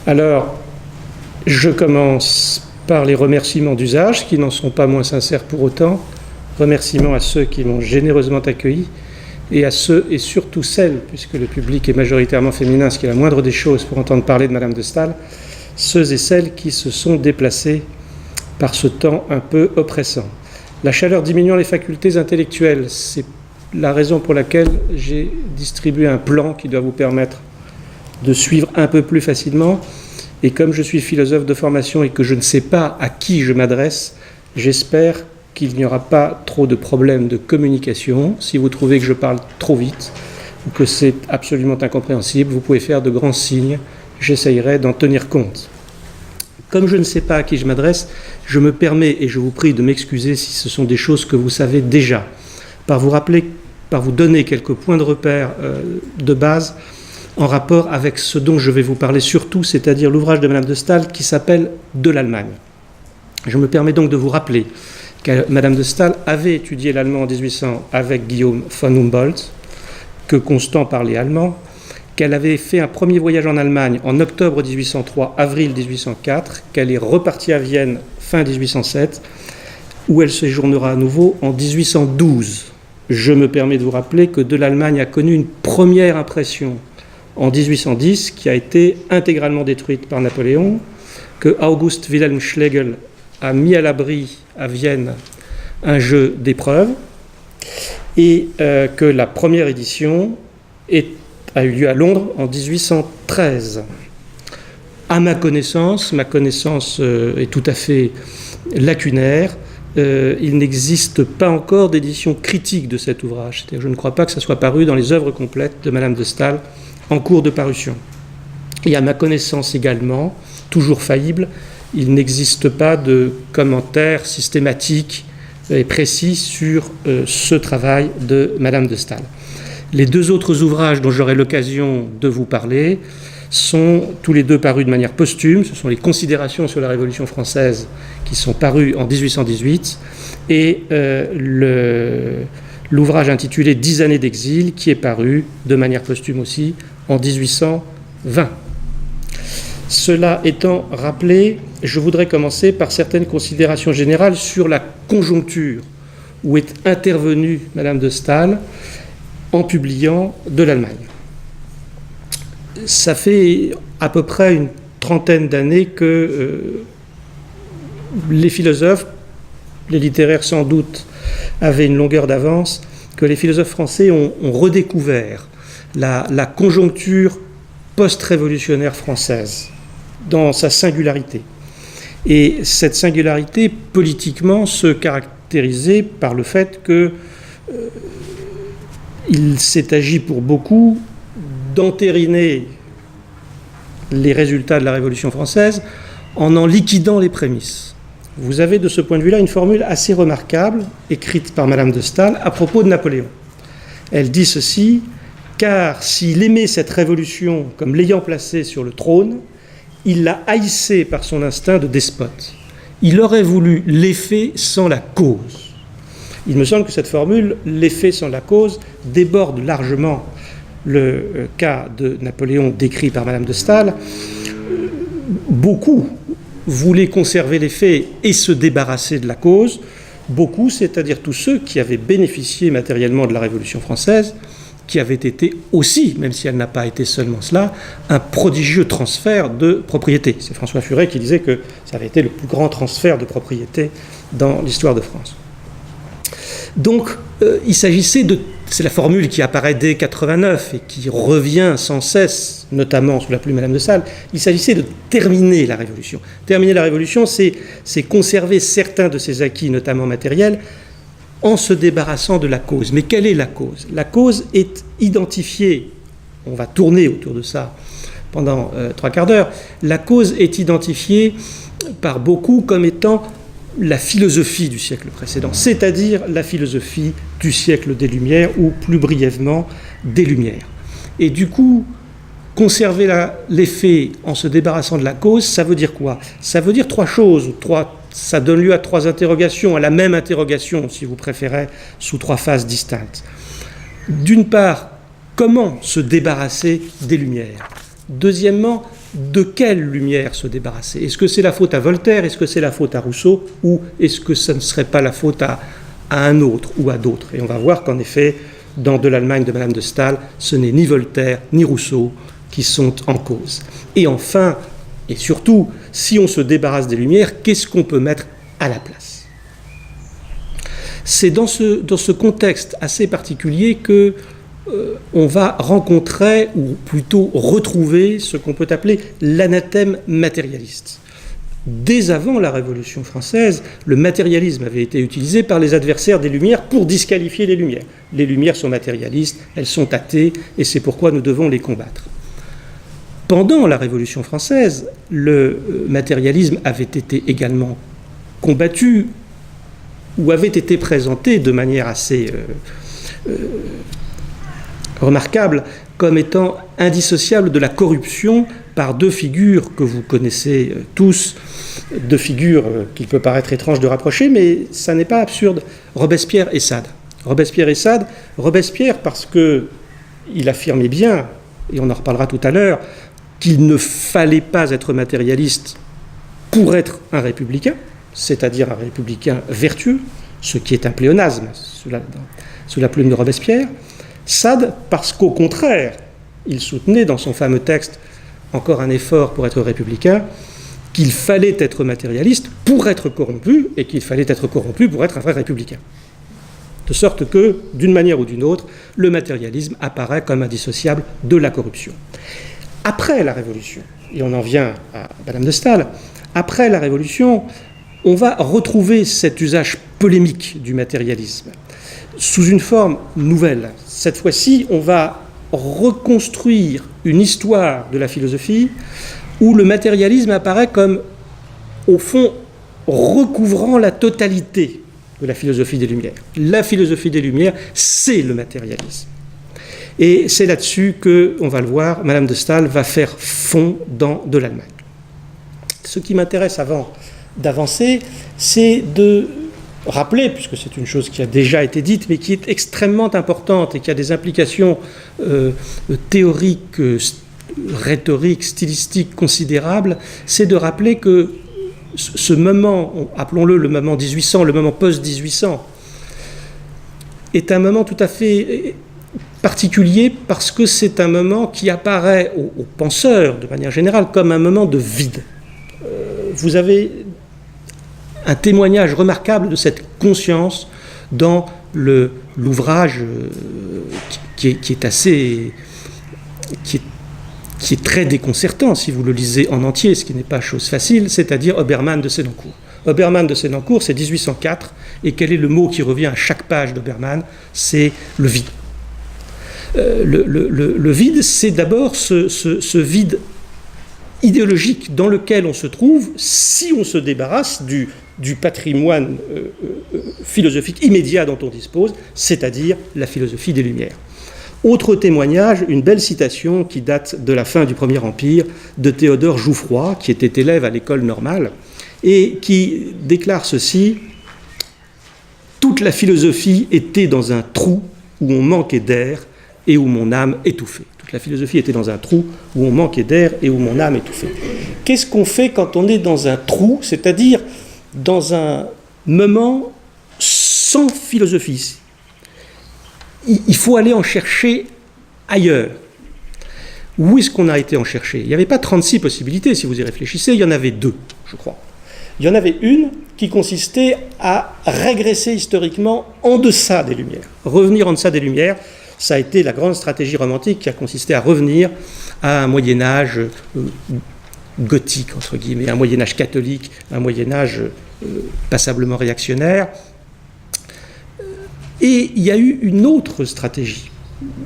Alors, je commence par les remerciements d'usage, qui n'en sont pas moins sincères pour autant. Remerciements à ceux qui m'ont généreusement accueilli, et à ceux et surtout celles, puisque le public est majoritairement féminin, ce qui est la moindre des choses pour entendre parler de Madame de Staël, ceux et celles qui se sont déplacés par ce temps un peu oppressant. La chaleur diminuant les facultés intellectuelles, c'est la raison pour laquelle j'ai distribué un plan qui doit vous permettre de suivre un peu plus facilement. Et comme je suis philosophe de formation et que je ne sais pas à qui je m'adresse, j'espère qu'il n'y aura pas trop de problèmes de communication. Si vous trouvez que je parle trop vite ou que c'est absolument incompréhensible, vous pouvez faire de grands signes. J'essayerai d'en tenir compte. Comme je ne sais pas à qui je m'adresse, je me permets, et je vous prie de m'excuser si ce sont des choses que vous savez déjà, par vous donner quelques points de repère de base en rapport avec ce dont je vais vous parler surtout, c'est-à-dire l'ouvrage de Madame de Staël qui s'appelle « De l'Allemagne ». Je me permets donc de vous rappeler que Madame de Staël avait étudié l'allemand en 1800 avec Guillaume von Humboldt, que Constant parlait allemand, qu'elle avait fait un premier voyage en Allemagne en octobre 1803, avril 1804, qu'elle est repartie à Vienne fin 1807, où elle séjournera à nouveau en 1812. Je me permets de vous rappeler que De l'Allemagne a connu une première impression en 1810, qui a été intégralement détruite par Napoléon, que August Wilhelm Schlegel a mis à l'abri à Vienne un jeu d'épreuves, et que la première édition a eu lieu à Londres en 1813. À ma connaissance est tout à fait lacunaire. Il n'existe pas encore d'édition critique de cet ouvrage. C'est-à-dire, je ne crois pas que ça soit paru dans les œuvres complètes de Madame de Staël en cours de parution. Et à ma connaissance également, toujours faillible, il n'existe pas de commentaire systématique et précis sur ce travail de Madame de Staël. Les deux autres ouvrages dont j'aurai l'occasion de vous parler sont tous les deux parus de manière posthume. Ce sont les Considérations sur la Révolution française qui sont parus en 1818 et l'ouvrage intitulé 10 années d'exil qui est paru de manière posthume aussi en 1820. Cela étant rappelé, je voudrais commencer par certaines considérations générales sur la conjoncture où est intervenue Madame de Staël en publiant De l'Allemagne. Ça fait à peu près une trentaine d'années que les philosophes, les littéraires sans doute, avaient une longueur d'avance, que les philosophes français ont redécouvert la conjoncture post-révolutionnaire française dans sa singularité. Et cette singularité, politiquement, se caractérisait par le fait que il s'est agi pour beaucoup d'entériner les résultats de la Révolution française en liquidant les prémices. Vous avez de ce point de vue-là une formule assez remarquable, écrite par Madame de Staël à propos de Napoléon. Elle dit ceci: « Car s'il aimait cette révolution comme l'ayant placée sur le trône, il la haïssait par son instinct de despote. Il aurait voulu l'effet sans la cause. » Il me semble que cette formule, l'effet sans la cause, déborde largement le cas de Napoléon décrit par Madame de Staël. Beaucoup voulaient conserver l'effet et se débarrasser de la cause. Beaucoup, c'est-à-dire tous ceux qui avaient bénéficié matériellement de la Révolution française, qui avait été aussi, même si elle n'a pas été seulement cela, un prodigieux transfert de propriété. C'est François Furet qui disait que ça avait été le plus grand transfert de propriété dans l'histoire de France. Donc, il s'agissait de... C'est la formule qui apparaît dès 89 et qui revient sans cesse, notamment sous la plume de Madame de Staël. Il s'agissait de terminer la Révolution. Terminer la Révolution, c'est conserver certains de ses acquis, notamment matériels, en se débarrassant de la cause. Mais quelle est la cause ? La cause est identifiée, on va tourner autour de ça pendant 3 quarts d'heure, la cause est identifiée par beaucoup comme étant la philosophie du siècle précédent, c'est-à-dire la philosophie du siècle des Lumières, ou plus brièvement des Lumières. Et du coup, conserver l'effet en se débarrassant de la cause, ça veut dire quoi ? Ça veut dire 3 choses, ça donne lieu à 3 interrogations, à la même interrogation, si vous préférez, sous 3 phases distinctes. D'une part, comment se débarrasser des Lumières ? Deuxièmement, de quelle lumière se débarrasser? Est-ce que c'est la faute à Voltaire? Est-ce que c'est la faute à Rousseau? Ou est-ce que ça ne serait pas la faute à un autre ou à d'autres? Et on va voir qu'en effet, dans De l'Allemagne de Madame de Staël, ce n'est ni Voltaire ni Rousseau qui sont en cause. Et enfin, et surtout, si on se débarrasse des Lumières, qu'est-ce qu'on peut mettre à la place? C'est dans ce contexte assez particulier que on va rencontrer, ou plutôt retrouver, ce qu'on peut appeler l'anathème matérialiste. Dès avant la Révolution française, le matérialisme avait été utilisé par les adversaires des Lumières pour disqualifier les Lumières. Les Lumières sont matérialistes, elles sont athées, et c'est pourquoi nous devons les combattre. Pendant la Révolution française, le matérialisme avait été également combattu, ou avait été présenté de manière assez remarquable comme étant indissociable de la corruption par deux figures que vous connaissez tous, deux figures qu'il peut paraître étrange de rapprocher, mais ça n'est pas absurde. Robespierre et Sade. Robespierre et Sade. Robespierre parce qu'il affirmait bien, et on en reparlera tout à l'heure, qu'il ne fallait pas être matérialiste pour être un républicain, c'est-à-dire un républicain vertueux, ce qui est un pléonasme sous la plume de Robespierre. Sade, parce qu'au contraire, il soutenait dans son fameux texte « Encore un effort pour être républicain » qu'il fallait être matérialiste pour être corrompu, et qu'il fallait être corrompu pour être un vrai républicain. De sorte que, d'une manière ou d'une autre, le matérialisme apparaît comme indissociable de la corruption. Après la Révolution, et on en vient à Madame de Staël, après la Révolution, on va retrouver cet usage polémique du matérialisme sous une forme nouvelle. Cette fois-ci, on va reconstruire une histoire de la philosophie où le matérialisme apparaît comme, au fond, recouvrant la totalité de la philosophie des Lumières. La philosophie des Lumières, c'est le matérialisme. Et c'est là-dessus que, on va le voir, Madame de Staël va faire fond dans De l'Allemagne. Ce qui m'intéresse avant d'avancer, c'est de rappeler, puisque c'est une chose qui a déjà été dite, mais qui est extrêmement importante et qui a des implications théoriques, rhétoriques, stylistiques considérables, c'est de rappeler que ce moment, appelons-le le moment 1800, le moment post-1800, est un moment tout à fait particulier parce que c'est un moment qui apparaît aux penseurs, de manière générale, comme un moment de vide. Vous avez un témoignage remarquable de cette conscience dans l'ouvrage qui est très déconcertant si vous le lisez en entier, ce qui n'est pas chose facile, c'est-à-dire Obermann de Sénancourt. Obermann de Sénancourt, c'est 1804, et quel est le mot qui revient à chaque page d'Obermann? C'est le vide. Le vide, c'est d'abord ce vide idéologique dans lequel on se trouve si on se débarrasse du patrimoine philosophique immédiat dont on dispose, c'est-à-dire la philosophie des Lumières. Autre témoignage, une belle citation qui date de la fin du Premier Empire de Théodore Jouffroy, qui était élève à l'école normale, et qui déclare ceci: « Toute la philosophie était dans un trou où on manquait d'air et où mon âme étouffait. » Toute la philosophie était dans un trou où on manquait d'air et où mon âme étouffait. Qu'est-ce qu'on fait quand on est dans un trou, c'est-à-dire dans un moment sans philosophie? Il faut aller en chercher ailleurs. Où est-ce qu'on a été en chercher? Il n'y avait pas 36 possibilités, si vous y réfléchissez, il y en avait 2, je crois. Il y en avait une qui consistait à régresser historiquement en deçà des Lumières. Revenir en deçà des Lumières, ça a été la grande stratégie romantique qui a consisté à revenir à un Moyen-Âge gothique, entre guillemets, un Moyen-Âge catholique, un Moyen-Âge passablement réactionnaire. Et il y a eu une autre stratégie.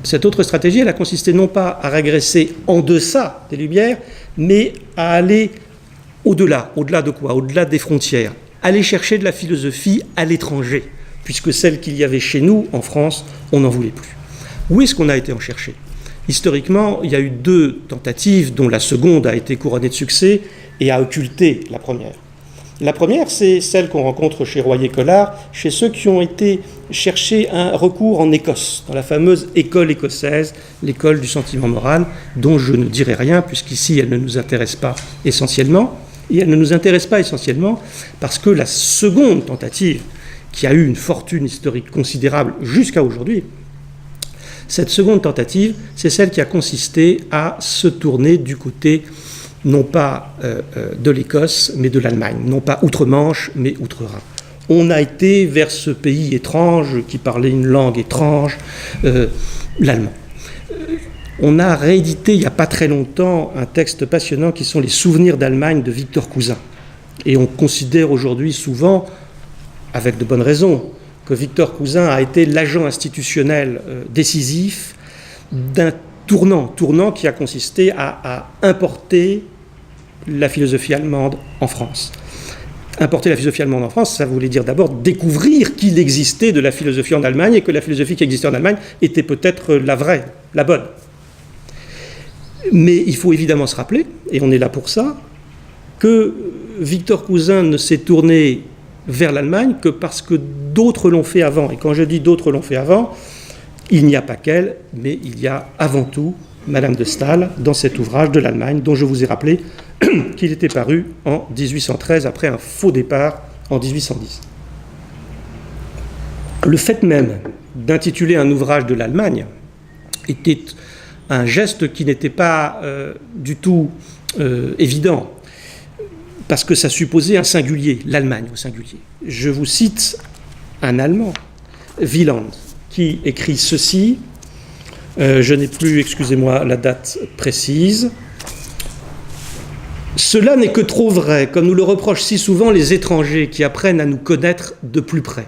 Cette autre stratégie, elle a consisté non pas à régresser en deçà des Lumières, mais à aller au-delà. Au-delà de quoi? Au-delà des frontières. Aller chercher de la philosophie à l'étranger, puisque celle qu'il y avait chez nous, en France, on n'en voulait plus. Où est-ce qu'on a été en chercher? Historiquement, il y a eu 2 tentatives, dont la seconde a été couronnée de succès et a occulté la première. La première, c'est celle qu'on rencontre chez Royer-Collard, chez ceux qui ont été chercher un recours en Écosse, dans la fameuse école écossaise, l'école du sentiment moral, dont je ne dirai rien, puisqu'ici elle ne nous intéresse pas essentiellement. Et elle ne nous intéresse pas essentiellement parce que la seconde tentative, qui a eu une fortune historique considérable jusqu'à aujourd'hui, cette seconde tentative, c'est celle qui a consisté à se tourner du côté non pas de l'Écosse, mais de l'Allemagne, non pas outre-Manche, mais outre-Rhin. On a été vers ce pays étrange, qui parlait une langue étrange, l'allemand. On a réédité il n'y a pas très longtemps un texte passionnant qui sont les Souvenirs d'Allemagne de Victor Cousin. Et on considère aujourd'hui souvent, avec de bonnes raisons, que Victor Cousin a été l'agent institutionnel décisif d'un tournant qui a consisté à importer la philosophie allemande en France. Importer la philosophie allemande en France, ça voulait dire d'abord découvrir qu'il existait de la philosophie en Allemagne et que la philosophie qui existait en Allemagne était peut-être la vraie, la bonne. Mais il faut évidemment se rappeler, et on est là pour ça, que Victor Cousin ne s'est tourné vers l'Allemagne que parce que d'autres l'ont fait avant. Et quand je dis d'autres l'ont fait avant, il n'y a pas qu'elle, mais il y a avant tout Madame de Staël dans cet ouvrage de l'Allemagne, dont je vous ai rappelé qu'il était paru en 1813 après un faux départ en 1810. Le fait même d'intituler un ouvrage de l'Allemagne était un geste qui n'était pas du tout évident, parce que ça supposait un singulier, l'Allemagne au singulier. Je vous cite un Allemand, Wieland, qui écrit ceci. Je n'ai plus, excusez-moi, la date précise. « Cela n'est que trop vrai, comme nous le reprochent si souvent les étrangers qui apprennent à nous connaître de plus près.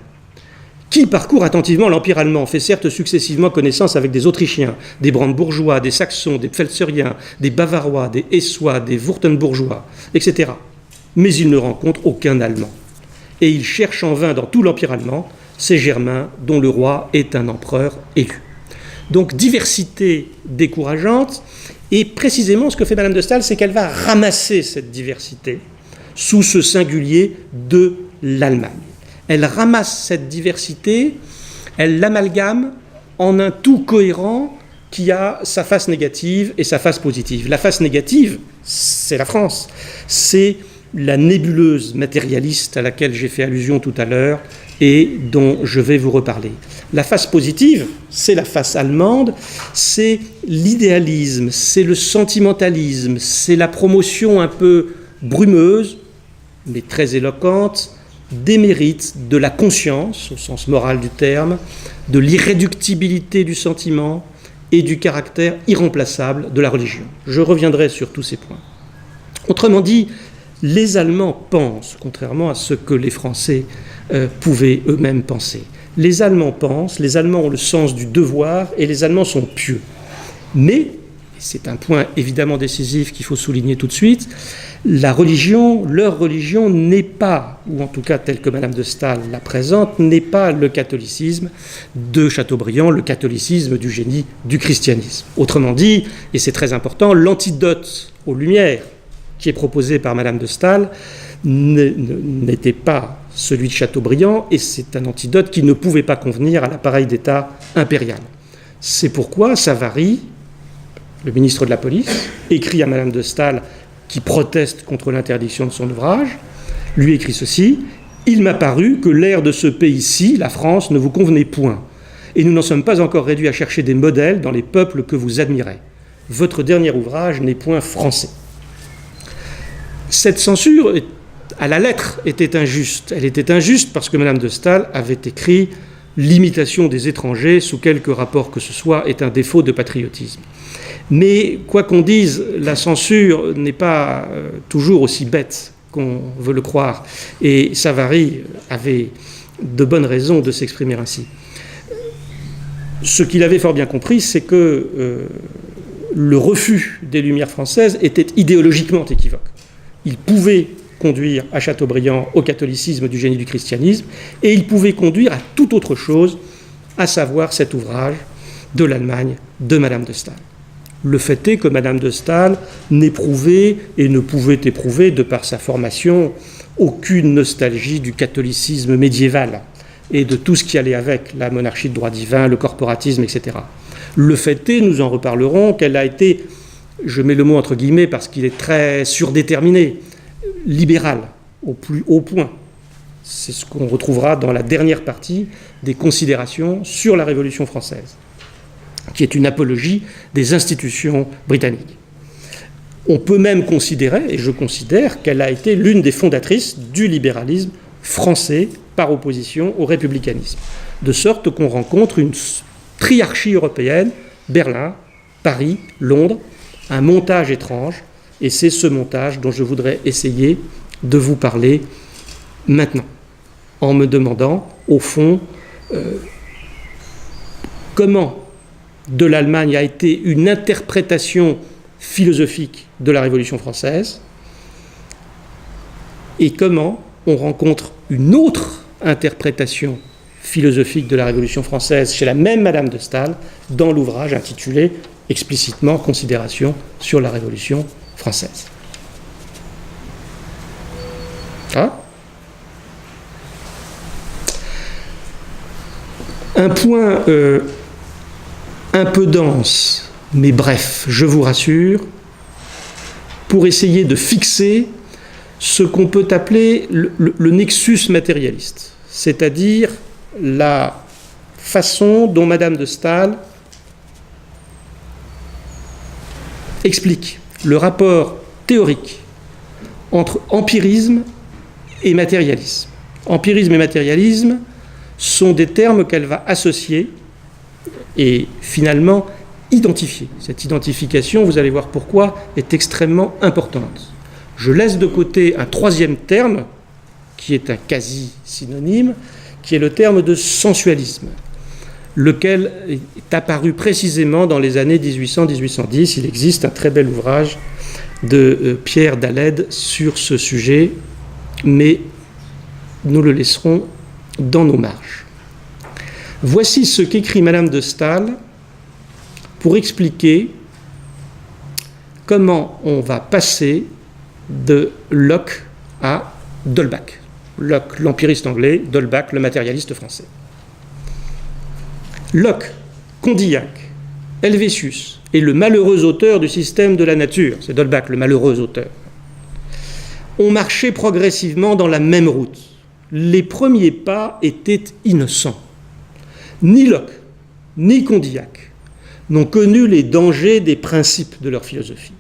Qui parcourt attentivement l'Empire allemand fait certes successivement connaissance avec des Autrichiens, des Brandebourgeois, des Saxons, des Pfälzeriens, des Bavarois, des Hessois, des Wurtembourgeois, etc. Mais il ne rencontre aucun Allemand. Et il cherche en vain dans tout l'Empire allemand ces Germains dont le roi est un empereur élu. » Donc diversité décourageante, et précisément ce que fait Madame de Staël, c'est qu'elle va ramasser cette diversité sous ce singulier de l'Allemagne. Elle ramasse cette diversité, elle l'amalgame en un tout cohérent qui a sa face négative et sa face positive. La face négative, c'est la France, c'est la nébuleuse matérialiste à laquelle j'ai fait allusion tout à l'heure et dont je vais vous reparler. La face positive, c'est la face allemande, c'est l'idéalisme, c'est le sentimentalisme, c'est la promotion un peu brumeuse, mais très éloquente, des mérites, de la conscience, au sens moral du terme, de l'irréductibilité du sentiment et du caractère irremplaçable de la religion. Je reviendrai sur tous ces points. Autrement dit, les Allemands pensent, contrairement à ce que les Français pouvaient eux-mêmes penser. Les Allemands pensent, les Allemands ont le sens du devoir et les Allemands sont pieux. Mais, c'est un point évidemment décisif qu'il faut souligner tout de suite, leur religion n'est pas, ou en tout cas telle que Madame de Staël la présente, n'est pas le catholicisme de Chateaubriand, le catholicisme du génie du christianisme. Autrement dit, et c'est très important, l'antidote aux Lumières qui est proposé par Madame de Staël n'était pas celui de Chateaubriand, et c'est un antidote qui ne pouvait pas convenir à l'appareil d'État impérial. C'est pourquoi Savary, le ministre de la Police, écrit à Madame de Staël, qui proteste contre l'interdiction de son ouvrage, lui écrit ceci: « Il m'a paru que l'air de ce pays-ci, la France, ne vous convenait point, et nous n'en sommes pas encore réduits à chercher des modèles dans les peuples que vous admirez. Votre dernier ouvrage n'est point français. » Cette censure, à la lettre, était injuste. Elle était injuste parce que Madame de Staël avait écrit « L'imitation des étrangers, sous quelque rapport que ce soit, est un défaut de patriotisme. » Mais, quoi qu'on dise, la censure n'est pas toujours aussi bête qu'on veut le croire. Et Savary avait de bonnes raisons de s'exprimer ainsi. Ce qu'il avait fort bien compris, c'est que le refus des Lumières françaises était idéologiquement équivoque. Il pouvait conduire à Chateaubriand au catholicisme du génie du christianisme, et il pouvait conduire à toute autre chose, à savoir cet ouvrage de l'Allemagne de Madame de Staël. Le fait est que Madame de Staël n'éprouvait et ne pouvait éprouver, de par sa formation aucune nostalgie du catholicisme médiéval et de tout ce qui allait avec, la monarchie de droit divin, le corporatisme, etc. Le fait est, nous en reparlerons, qu'elle a été, je mets le mot entre guillemets parce qu'il est très surdéterminé, libérale au plus haut point. C'est ce qu'on retrouvera dans la dernière partie des considérations sur la Révolution française, qui est une apologie des institutions britanniques. On peut même considérer, et je considère, qu'elle a été l'une des fondatrices du libéralisme français par opposition au républicanisme. De sorte qu'on rencontre une triarchie européenne, Berlin, Paris, Londres, un montage étrange, et c'est ce montage dont je voudrais essayer de vous parler maintenant, en me demandant, au fond, comment de l'Allemagne a été une interprétation philosophique de la Révolution française et comment on rencontre une autre interprétation philosophique de la Révolution française chez la même Madame de Staël dans l'ouvrage intitulé explicitement Considérations sur la Révolution française. Un point un peu dense, mais bref, je vous rassure, pour essayer de fixer ce qu'on peut appeler le nexus matérialiste, c'est-à-dire la façon dont Madame de Staël explique le rapport théorique entre empirisme et matérialisme. Empirisme et matérialisme sont des termes qu'elle va associer et finalement identifier. Cette identification, vous allez voir pourquoi, est extrêmement importante. Je laisse de côté un troisième terme, qui est un quasi-synonyme, qui est le terme de sensualisme, lequel est apparu précisément dans les années 1800-1810. Il existe un très bel ouvrage de Pierre Daled sur ce sujet, mais nous le laisserons dans nos marges. Voici ce qu'écrit Madame de Staël pour expliquer comment on va passer de Locke à d'Holbach. Locke, l'empiriste anglais, d'Holbach, le matérialiste français. Locke, Condillac, Helvétius et le malheureux auteur du système de la nature, c'est d'Holbach, le malheureux auteur, ont marché progressivement dans la même route. Les premiers pas étaient innocents. Ni Locke, ni Condillac n'ont connu les dangers des principes de leur philosophie.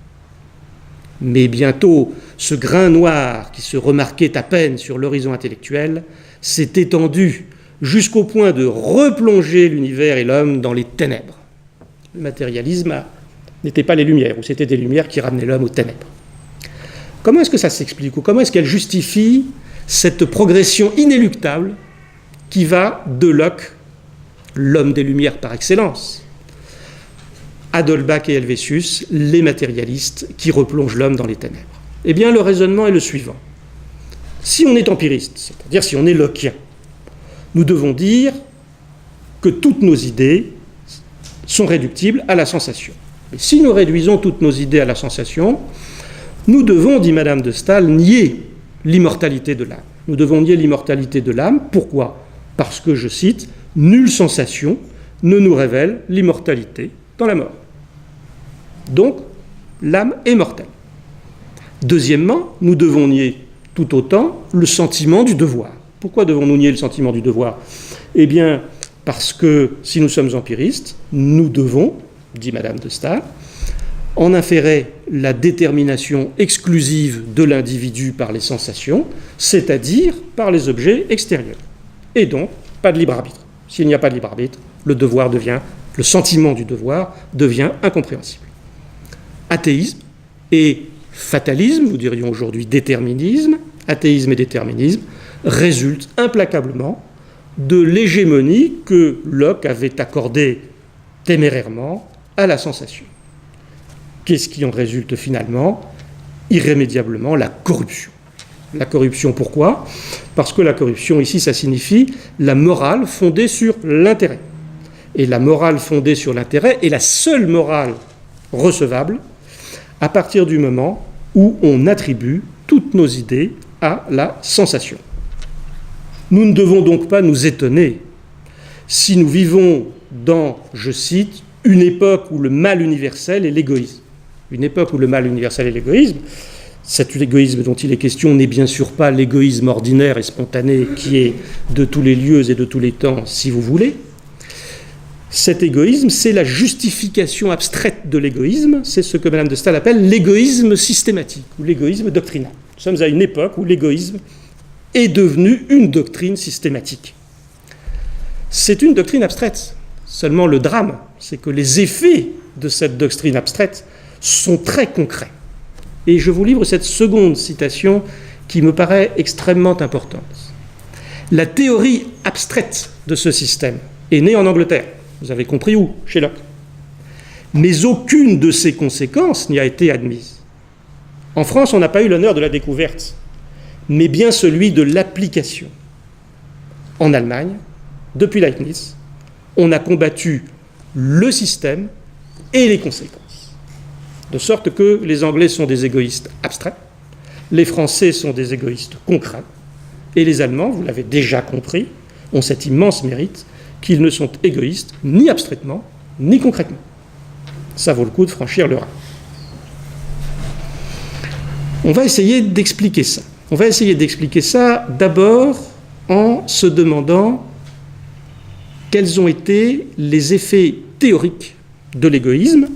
Mais bientôt, ce grain noir qui se remarquait à peine sur l'horizon intellectuel s'est étendu jusqu'au point de replonger l'univers et l'homme dans les ténèbres. Le matérialisme n'était pas les lumières, ou c'était des lumières qui ramenaient l'homme aux ténèbres. Comment est-ce que ça s'explique, ou comment est-ce qu'elle justifie cette progression inéluctable qui va de Locke, l'homme des Lumières par excellence, à d'Holbach et Helvétius, les matérialistes qui replongent l'homme dans les ténèbres? Eh bien, le raisonnement est le suivant. Si on est empiriste, c'est-à-dire si on est lockeien, nous devons dire que toutes nos idées sont réductibles à la sensation. Et si nous réduisons toutes nos idées à la sensation, nous devons, dit Madame de Staël, nier l'immortalité de l'âme. Nous devons nier l'immortalité de l'âme. Pourquoi ? Parce que, je cite, « nulle sensation ne nous révèle l'immortalité dans la mort ». Donc, l'âme est mortelle. Deuxièmement, nous devons nier tout autant le sentiment du devoir. Pourquoi devons-nous nier le sentiment du devoir ? Eh bien, parce que si nous sommes empiristes, nous devons, dit Madame de Staël, en inférer la détermination exclusive de l'individu par les sensations, c'est-à-dire par les objets extérieurs. Et donc, pas de libre arbitre. S'il n'y a pas de libre arbitre, le sentiment du devoir devient incompréhensible. Athéisme et fatalisme, nous dirions aujourd'hui déterminisme, athéisme et déterminisme, résultent implacablement de l'hégémonie que Locke avait accordée témérairement à la sensation. Qu'est-ce qui en résulte finalement ? Irrémédiablement, la corruption. La corruption, pourquoi ? Parce que la corruption, ici, ça signifie la morale fondée sur l'intérêt. Et la morale fondée sur l'intérêt est la seule morale recevable à partir du moment où on attribue toutes nos idées à la sensation. Nous ne devons donc pas nous étonner si nous vivons dans, je cite, une époque où le mal universel est l'égoïsme. Une époque où le mal universel est l'égoïsme. Cet égoïsme dont il est question n'est bien sûr pas l'égoïsme ordinaire et spontané qui est de tous les lieux et de tous les temps, si vous voulez. Cet égoïsme, c'est la justification abstraite de l'égoïsme, c'est ce que Madame de Staël appelle l'égoïsme systématique ou l'égoïsme doctrinal. Nous sommes à une époque où l'égoïsme est devenu une doctrine systématique. C'est une doctrine abstraite. Seulement le drame, c'est que les effets de cette doctrine abstraite sont très concrets. Et je vous livre cette seconde citation qui me paraît extrêmement importante. La théorie abstraite de ce système est née en Angleterre. Vous avez compris où? Chez Locke. Mais aucune de ses conséquences n'y a été admise. En France, on n'a pas eu l'honneur de la découverte, mais bien celui de l'application. En Allemagne, depuis Leibniz, on a combattu le système et les conséquences. De sorte que les Anglais sont des égoïstes abstraits, les Français sont des égoïstes concrets, et les Allemands, vous l'avez déjà compris, ont cet immense mérite qu'ils ne sont égoïstes ni abstraitement, ni concrètement. Ça vaut le coup de franchir le Rhin. On va essayer d'expliquer ça. On va essayer d'expliquer ça d'abord en se demandant quels ont été les effets théoriques de l'égoïsme,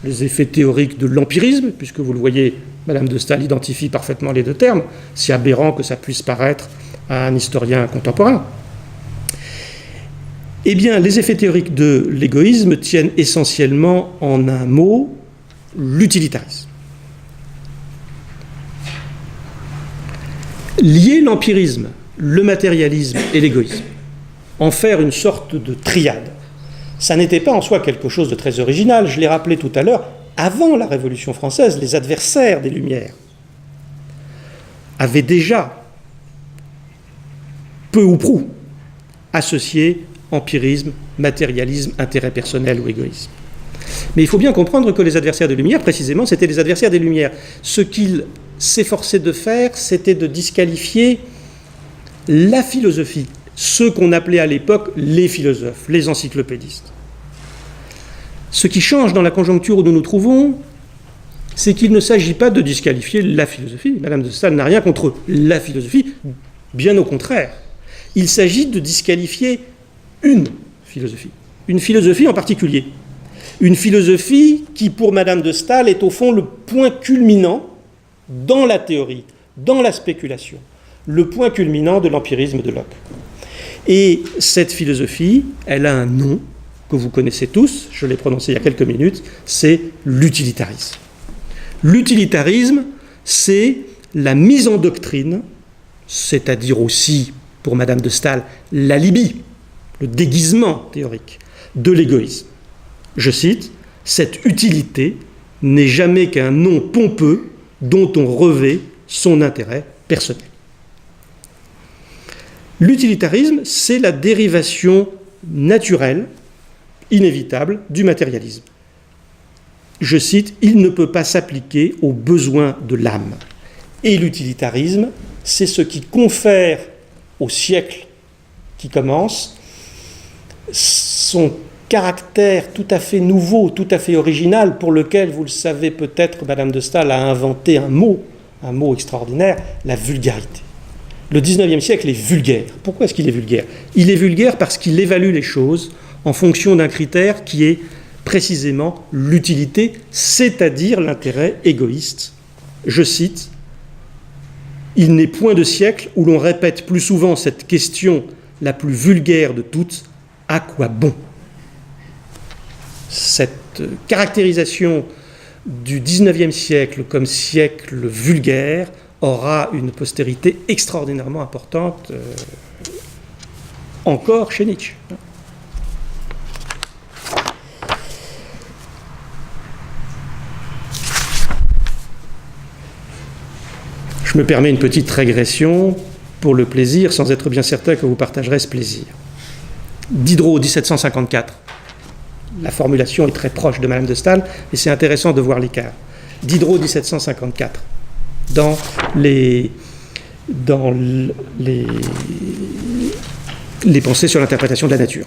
les effets théoriques de l'empirisme, puisque vous le voyez, Madame de Staël identifie parfaitement les deux termes, si aberrant que ça puisse paraître à un historien contemporain. Eh bien, les effets théoriques de l'égoïsme tiennent essentiellement en un mot, l'utilitarisme. Lier l'empirisme, le matérialisme et l'égoïsme, en faire une sorte de triade, ça n'était pas en soi quelque chose de très original. Je l'ai rappelé tout à l'heure, avant la Révolution française, les adversaires des Lumières avaient déjà, peu ou prou, associé empirisme, matérialisme, intérêt personnel ou égoïsme. Mais il faut bien comprendre que les adversaires des Lumières, précisément, c'était les adversaires des Lumières. Ce qu'ils s'efforçaient de faire, c'était de disqualifier la philosophie, ceux qu'on appelait à l'époque les philosophes, les encyclopédistes. Ce qui change dans la conjoncture où nous nous trouvons, c'est qu'il ne s'agit pas de disqualifier la philosophie. Madame de Staël n'a rien contre la philosophie, bien au contraire. Il s'agit de disqualifier une philosophie en particulier. Une philosophie qui, pour Madame de Staël, est au fond le point culminant dans la théorie, dans la spéculation, le point culminant de l'empirisme de Locke. Et cette philosophie, elle a un nom que vous connaissez tous, je l'ai prononcé il y a quelques minutes, c'est l'utilitarisme. L'utilitarisme, c'est la mise en doctrine, c'est-à-dire aussi, pour Madame de Staël, l'alibi, le déguisement théorique de l'égoïsme. Je cite, « Cette utilité n'est jamais qu'un nom pompeux dont on revêt son intérêt personnel. » L'utilitarisme, c'est la dérivation naturelle, inévitable, du matérialisme. Je cite, « Il ne peut pas s'appliquer aux besoins de l'âme. » Et l'utilitarisme, c'est ce qui confère au siècle qui commence son caractère tout à fait nouveau, tout à fait original, pour lequel, vous le savez peut-être, Madame de Staël a inventé un mot extraordinaire, la vulgarité. Le 19e siècle est vulgaire. Pourquoi est-ce qu'il est vulgaire? Il est vulgaire parce qu'il évalue les choses en fonction d'un critère qui est précisément l'utilité, c'est-à-dire l'intérêt égoïste. Je cite, « Il n'est point de siècle où l'on répète plus souvent cette question la plus vulgaire de toutes, à quoi bon ?» Cette caractérisation du 19e siècle comme siècle vulgaire aura une postérité extraordinairement importante encore chez Nietzsche. Je me permets une petite régression pour le plaisir, sans être bien certain que vous partagerez ce plaisir. Diderot, 1754. La formulation est très proche de Madame de Staël, et c'est intéressant de voir l'écart. Diderot, 1754. Dans les dans les pensées sur l'interprétation de la nature.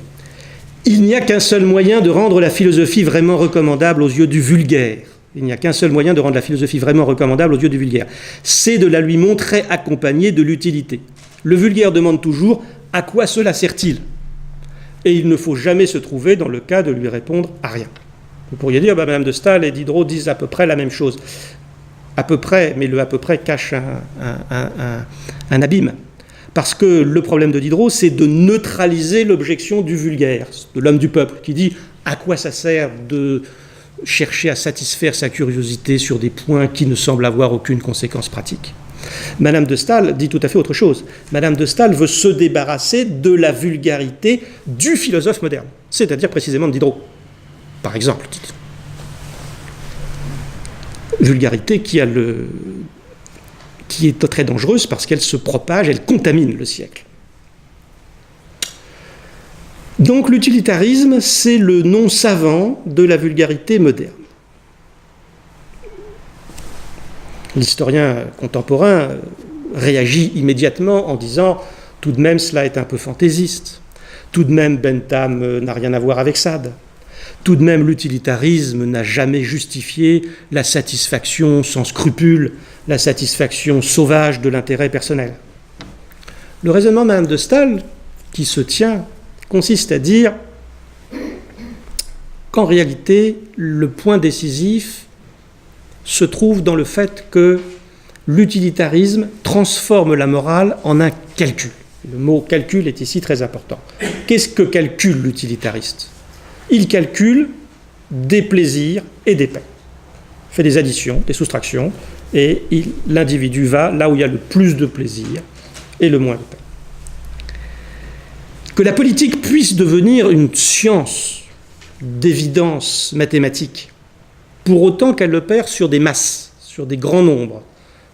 Il n'y a qu'un seul moyen de rendre la philosophie vraiment recommandable aux yeux du vulgaire. Il n'y a qu'un seul moyen de rendre la philosophie vraiment recommandable aux yeux du vulgaire. C'est de la lui montrer accompagnée de l'utilité. Le vulgaire demande toujours « à quoi cela sert-il » et il ne faut jamais se trouver dans le cas de lui répondre à rien. Vous pourriez dire Madame de Staël et Diderot disent à peu près la même chose. À peu près, mais le à peu près cache un abîme. Parce que le problème de Diderot, c'est de neutraliser l'objection du vulgaire, de l'homme du peuple, qui dit « à quoi ça sert de chercher à satisfaire sa curiosité sur des points qui ne semblent avoir aucune conséquence pratique ?» Madame de Staël dit tout à fait autre chose. Madame de Staël veut se débarrasser de la vulgarité du philosophe moderne, c'est-à-dire précisément de Diderot, par exemple. Vulgarité qui est très dangereuse parce qu'elle se propage, elle contamine le siècle. Donc l'utilitarisme, c'est le nom savant de la vulgarité moderne. L'historien contemporain réagit immédiatement en disant « tout de même cela est un peu fantaisiste, tout de même Bentham n'a rien à voir avec Sade, tout de même l'utilitarisme n'a jamais justifié la satisfaction sans scrupule, la satisfaction sauvage de l'intérêt personnel ». Le raisonnement de Madame de Staël, qui se tient, consiste à dire qu'en réalité, le point décisif se trouve dans le fait que l'utilitarisme transforme la morale en un calcul. Le mot calcul est ici très important. Qu'est-ce que calcule l'utilitariste ? Il calcule des plaisirs et des peines. Il fait des additions, des soustractions, et l'individu va là où il y a le plus de plaisir et le moins de peine. Que la politique puisse devenir une science d'évidence mathématique, pour autant qu'elle opère sur des masses, sur des grands nombres.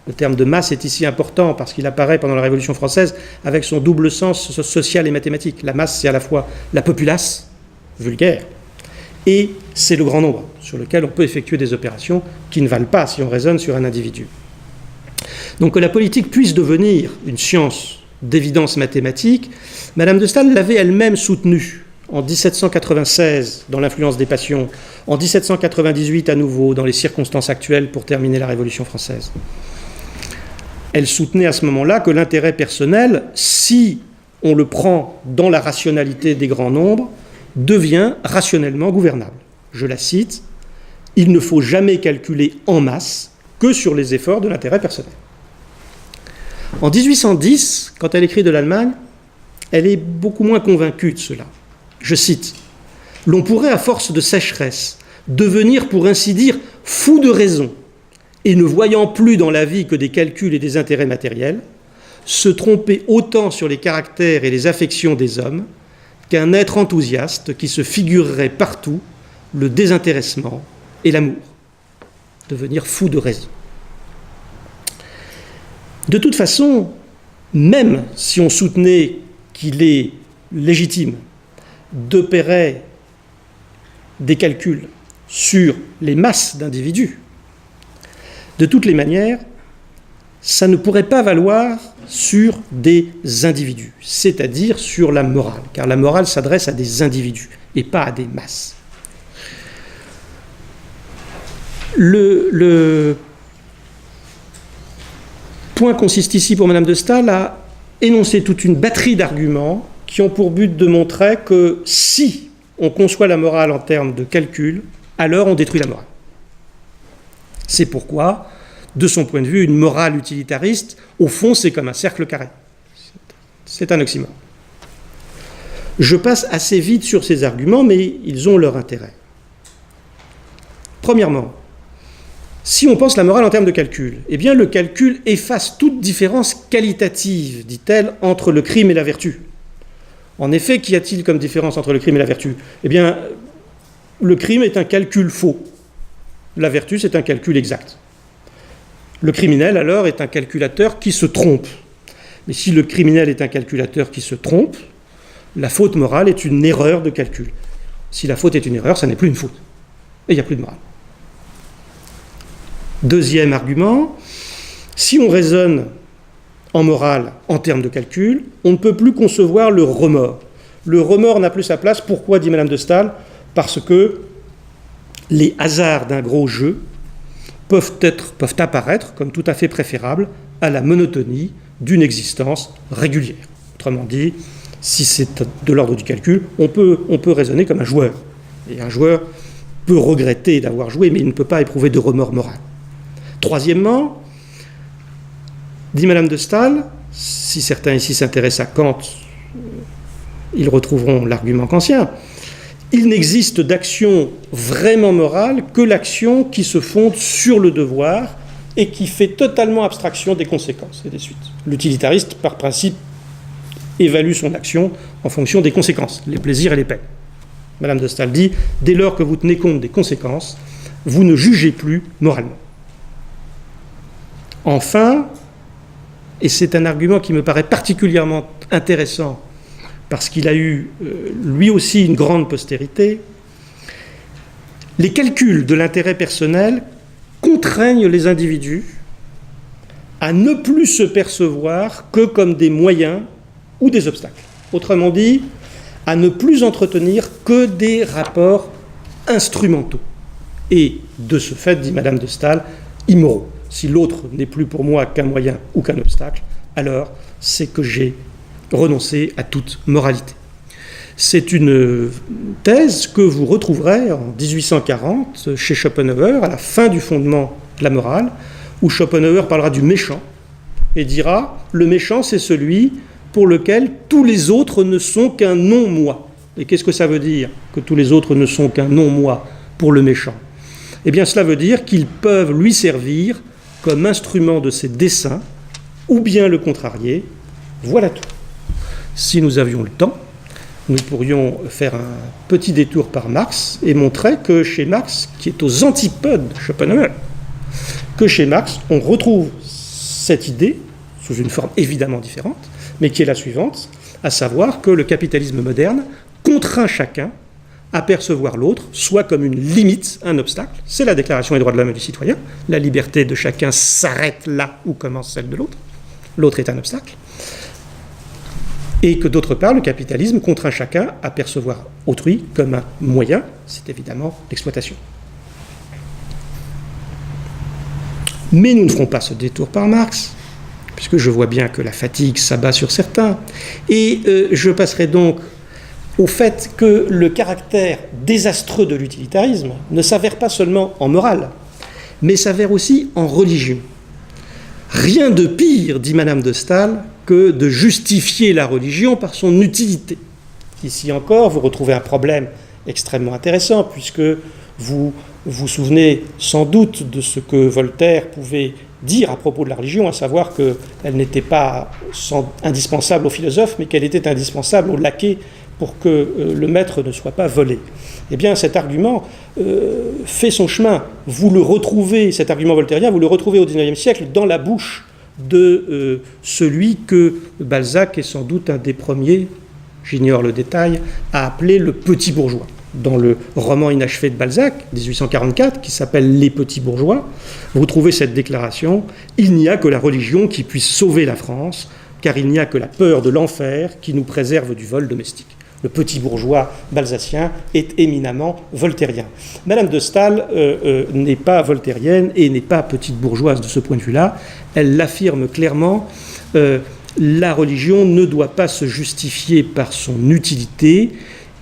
Le terme de masse est ici important parce qu'il apparaît pendant la Révolution française avec son double sens social et mathématique. La masse, c'est à la fois la populace, vulgaire, et c'est le grand nombre, sur lequel on peut effectuer des opérations qui ne valent pas si on raisonne sur un individu. Donc que la politique puisse devenir une science d'évidence mathématique, Madame de Staël l'avait elle-même soutenue en 1796 dans l'influence des passions, en 1798 à nouveau dans les circonstances actuelles pour terminer la Révolution française. Elle soutenait à ce moment-là que l'intérêt personnel, si on le prend dans la rationalité des grands nombres, devient rationnellement gouvernable. Je la cite, « Il ne faut jamais calculer en masse que sur les efforts de l'intérêt personnel ». En 1810, quand elle écrit de l'Allemagne, elle est beaucoup moins convaincue de cela. Je cite, « L'on pourrait, à force de sécheresse, devenir, pour ainsi dire, fou de raison, et ne voyant plus dans la vie que des calculs et des intérêts matériels, se tromper autant sur les caractères et les affections des hommes qu'un être enthousiaste qui se figurerait partout le désintéressement et l'amour. Devenir fou de raison. » De toute façon, même si on soutenait qu'il est légitime d'opérer des calculs sur les masses d'individus, de toutes les manières, ça ne pourrait pas valoir sur des individus, c'est-à-dire sur la morale, car la morale s'adresse à des individus et pas à des masses. Le point consiste ici pour Madame de Staël à énoncer toute une batterie d'arguments qui ont pour but de montrer que si on conçoit la morale en termes de calcul, alors on détruit la morale. C'est pourquoi, de son point de vue, une morale utilitariste, au fond, c'est comme un cercle carré. C'est un oxymore. Je passe assez vite sur ces arguments, mais ils ont leur intérêt. Premièrement, si on pense la morale en termes de calcul, eh bien le calcul efface toute différence qualitative, dit-elle, entre le crime et la vertu. En effet, qu'y a-t-il comme différence entre le crime et la vertu ? Eh bien, le crime est un calcul faux. La vertu, c'est un calcul exact. Le criminel, alors, est un calculateur qui se trompe. Mais si le criminel est un calculateur qui se trompe, la faute morale est une erreur de calcul. Si la faute est une erreur, ça n'est plus une faute. Et il n'y a plus de morale. Deuxième argument, si on raisonne en morale en termes de calcul, on ne peut plus concevoir le remords. Le remords n'a plus sa place. Pourquoi, dit Madame de Staël? Parce que les hasards d'un gros jeu peuvent apparaître comme tout à fait préférables à la monotonie d'une existence régulière. Autrement dit, si c'est de l'ordre du calcul, on peut raisonner comme un joueur. Et un joueur peut regretter d'avoir joué, mais il ne peut pas éprouver de remords moral. Troisièmement, dit Madame de Staël, si certains ici s'intéressent à Kant, ils retrouveront l'argument kantien. Il n'existe d'action vraiment morale que l'action qui se fonde sur le devoir et qui fait totalement abstraction des conséquences et des suites. L'utilitariste, par principe, évalue son action en fonction des conséquences, les plaisirs et les peines. Madame de Staël dit, dès lors que vous tenez compte des conséquences, vous ne jugez plus moralement. Enfin, et c'est un argument qui me paraît particulièrement intéressant, parce qu'il a eu lui aussi une grande postérité, les calculs de l'intérêt personnel contraignent les individus à ne plus se percevoir que comme des moyens ou des obstacles. Autrement dit, à ne plus entretenir que des rapports instrumentaux. Et de ce fait, dit Madame de Staël, immoraux. Si l'autre n'est plus pour moi qu'un moyen ou qu'un obstacle, alors c'est que j'ai renoncé à toute moralité. C'est une thèse que vous retrouverez en 1840 chez Schopenhauer, à la fin du fondement de la morale, où Schopenhauer parlera du méchant et dira « Le méchant, c'est celui pour lequel tous les autres ne sont qu'un non-moi ». Et qu'est-ce que ça veut dire, que tous les autres ne sont qu'un non-moi pour le méchant? Eh bien, cela veut dire qu'ils peuvent lui servir comme instrument de ses desseins, ou bien le contrarier. Voilà tout. Si nous avions le temps, nous pourrions faire un petit détour par Marx et montrer que chez Marx, qui est aux antipodes de Schopenhauer, que chez Marx, on retrouve cette idée, sous une forme évidemment différente, mais qui est la suivante, à savoir que le capitalisme moderne contraint chacun à percevoir l'autre, soit comme une limite, un obstacle. C'est la Déclaration des droits de l'homme et du citoyen. La liberté de chacun s'arrête là où commence celle de l'autre. L'autre est un obstacle. Et que d'autre part, le capitalisme contraint chacun à percevoir autrui comme un moyen, c'est évidemment l'exploitation. Mais nous ne ferons pas ce détour par Marx, puisque je vois bien que la fatigue s'abat sur certains. Et je passerai donc au fait que le caractère désastreux de l'utilitarisme ne s'avère pas seulement en morale, mais s'avère aussi en religion. Rien de pire, dit Madame de Staël, que de justifier la religion par son utilité. Ici encore, vous retrouvez un problème extrêmement intéressant, puisque vous vous souvenez sans doute de ce que Voltaire pouvait dire à propos de la religion, à savoir qu'elle n'était pas indispensable aux philosophes, mais qu'elle était indispensable aux laquais pour que le maître ne soit pas volé. Eh bien, cet argument fait son chemin. Vous le retrouvez, cet argument voltairien, vous le retrouvez au XIXe siècle dans la bouche de celui que Balzac est sans doute un des premiers, j'ignore le détail, à appeler le petit bourgeois. Dans le roman inachevé de Balzac, 1844, qui s'appelle « Les petits bourgeois », vous trouvez cette déclaration « Il n'y a que la religion qui puisse sauver la France, car il n'y a que la peur de l'enfer qui nous préserve du vol domestique. » Le petit bourgeois balzacien est éminemment voltairien. Madame de Staël n'est pas voltairienne et n'est pas petite bourgeoise de ce point de vue-là. Elle l'affirme clairement, la religion ne doit pas se justifier par son utilité.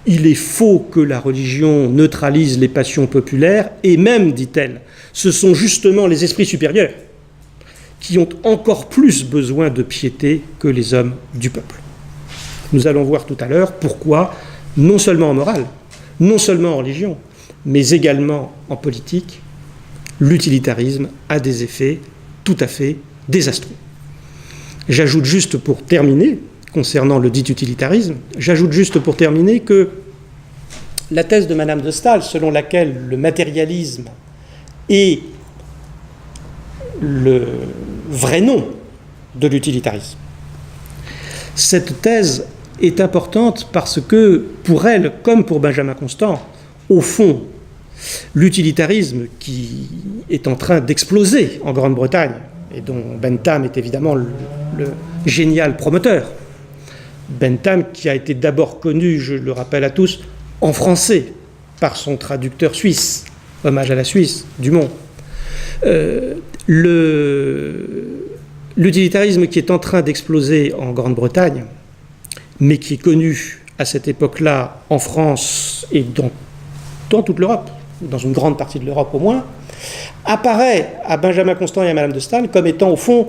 Il est faux que la religion neutralise les passions populaires, et même, dit-elle, ce sont justement les esprits supérieurs qui ont encore plus besoin de piété que les hommes du peuple. Nous allons voir tout à l'heure pourquoi, non seulement en morale, non seulement en religion, mais également en politique, l'utilitarisme a des effets tout à fait désastreux. J'ajoute juste pour terminer, concernant le dit utilitarisme, j'ajoute juste pour terminer que la thèse de Madame de Staël, selon laquelle le matérialisme est le vrai nom de l'utilitarisme, cette thèse est importante parce que, pour elle, comme pour Benjamin Constant, au fond, l'utilitarisme qui est en train d'exploser en Grande-Bretagne, et dont Bentham est évidemment le génial promoteur. Bentham qui a été d'abord connu, je le rappelle à tous, en français, par son traducteur suisse, hommage à la Suisse, Dumont. L'utilitarisme qui est en train d'exploser en Grande-Bretagne, mais qui est connu à cette époque-là en France et dans toute l'Europe, dans une grande partie de l'Europe au moins, apparaît à Benjamin Constant et à Madame de Staël comme étant au fond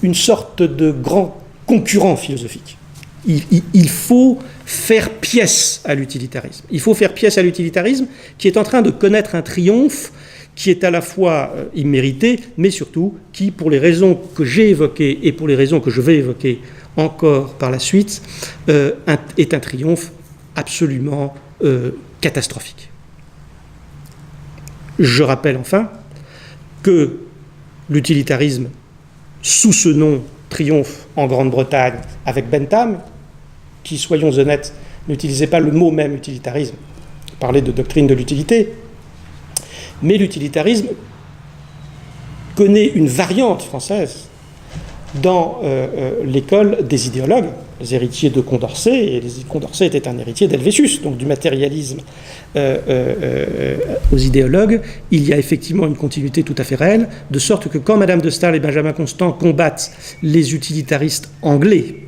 une sorte de grand concurrent philosophique. Il faut faire pièce à l'utilitarisme. Il faut faire pièce à l'utilitarisme qui est en train de connaître un triomphe qui est à la fois immérité, mais surtout qui, pour les raisons que j'ai évoquées et pour les raisons que je vais évoquer encore par la suite, est un triomphe absolument catastrophique. Je rappelle enfin que l'utilitarisme, sous ce nom, triomphe en Grande-Bretagne avec Bentham, qui, soyons honnêtes, n'utilisait pas le mot même utilitarisme, parlait de doctrine de l'utilité, mais l'utilitarisme connaît une variante française dans l'école des idéologues, les héritiers de Condorcet, et Condorcet était un héritier d'Helvétius, donc du matérialisme aux idéologues. Il y a effectivement une continuité tout à fait réelle, de sorte que quand Madame de Staël et Benjamin Constant combattent les utilitaristes anglais,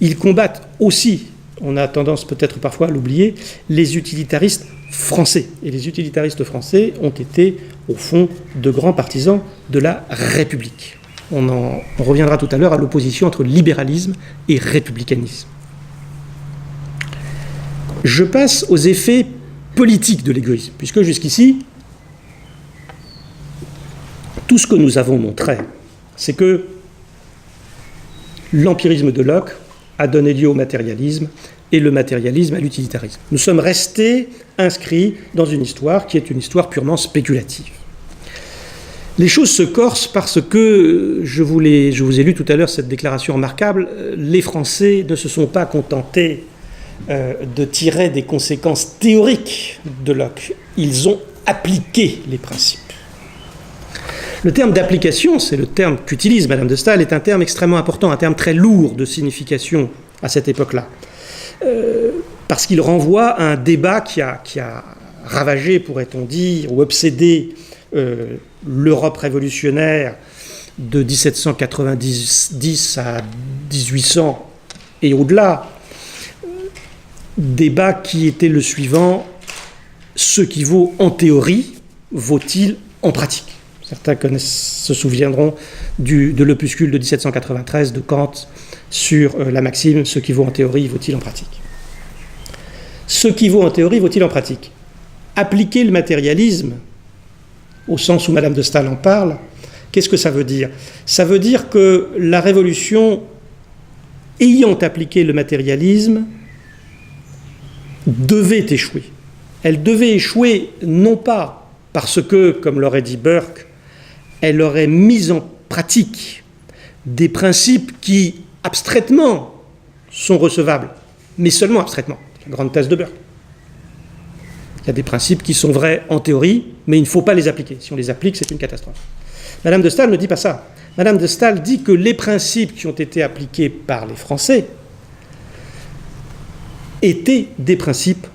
ils combattent aussi, on a tendance peut-être parfois à l'oublier, les utilitaristes français. Et les utilitaristes français ont été, au fond, de grands partisans de la République. On reviendra tout à l'heure à l'opposition entre libéralisme et républicanisme. Je passe aux effets politiques de l'égoïsme, puisque jusqu'ici, tout ce que nous avons montré, c'est que l'empirisme de Locke a donné lieu au matérialisme et le matérialisme à l'utilitarisme. Nous sommes restés inscrits dans une histoire qui est une histoire purement spéculative. Les choses se corsent parce que, je vous ai lu tout à l'heure cette déclaration remarquable, les Français ne se sont pas contentés de tirer des conséquences théoriques de Locke. Ils ont appliqué les principes. Le terme d'application, c'est le terme qu'utilise Madame de Staël, est un terme extrêmement important, un terme très lourd de signification à cette époque-là. Parce qu'il renvoie à un débat qui a ravagé, pourrait-on dire, ou obsédé l'Europe révolutionnaire de 1790 à 1800 et au-delà. Débat qui était le suivant: ce qui vaut en théorie, vaut-il en pratique? Certains se souviendront de l'opuscule de 1793 de Kant sur la maxime « ce qui vaut en théorie, vaut-il en pratique ?» Ce qui vaut en théorie, vaut-il en pratique? Appliquer le matérialisme, au sens où Madame de Staël en parle, qu'est-ce que ça veut dire? Ça veut dire que la Révolution, ayant appliqué le matérialisme, devait échouer. Elle devait échouer non pas parce que, comme l'aurait dit Burke, elle aurait mis en pratique des principes qui, abstraitement, sont recevables, mais seulement abstraitement. La grande thèse de Burke. Il y a des principes qui sont vrais en théorie, mais il ne faut pas les appliquer. Si on les applique, c'est une catastrophe. Madame de Staël ne dit pas ça. Madame de Staël dit que les principes qui ont été appliqués par les Français étaient des principes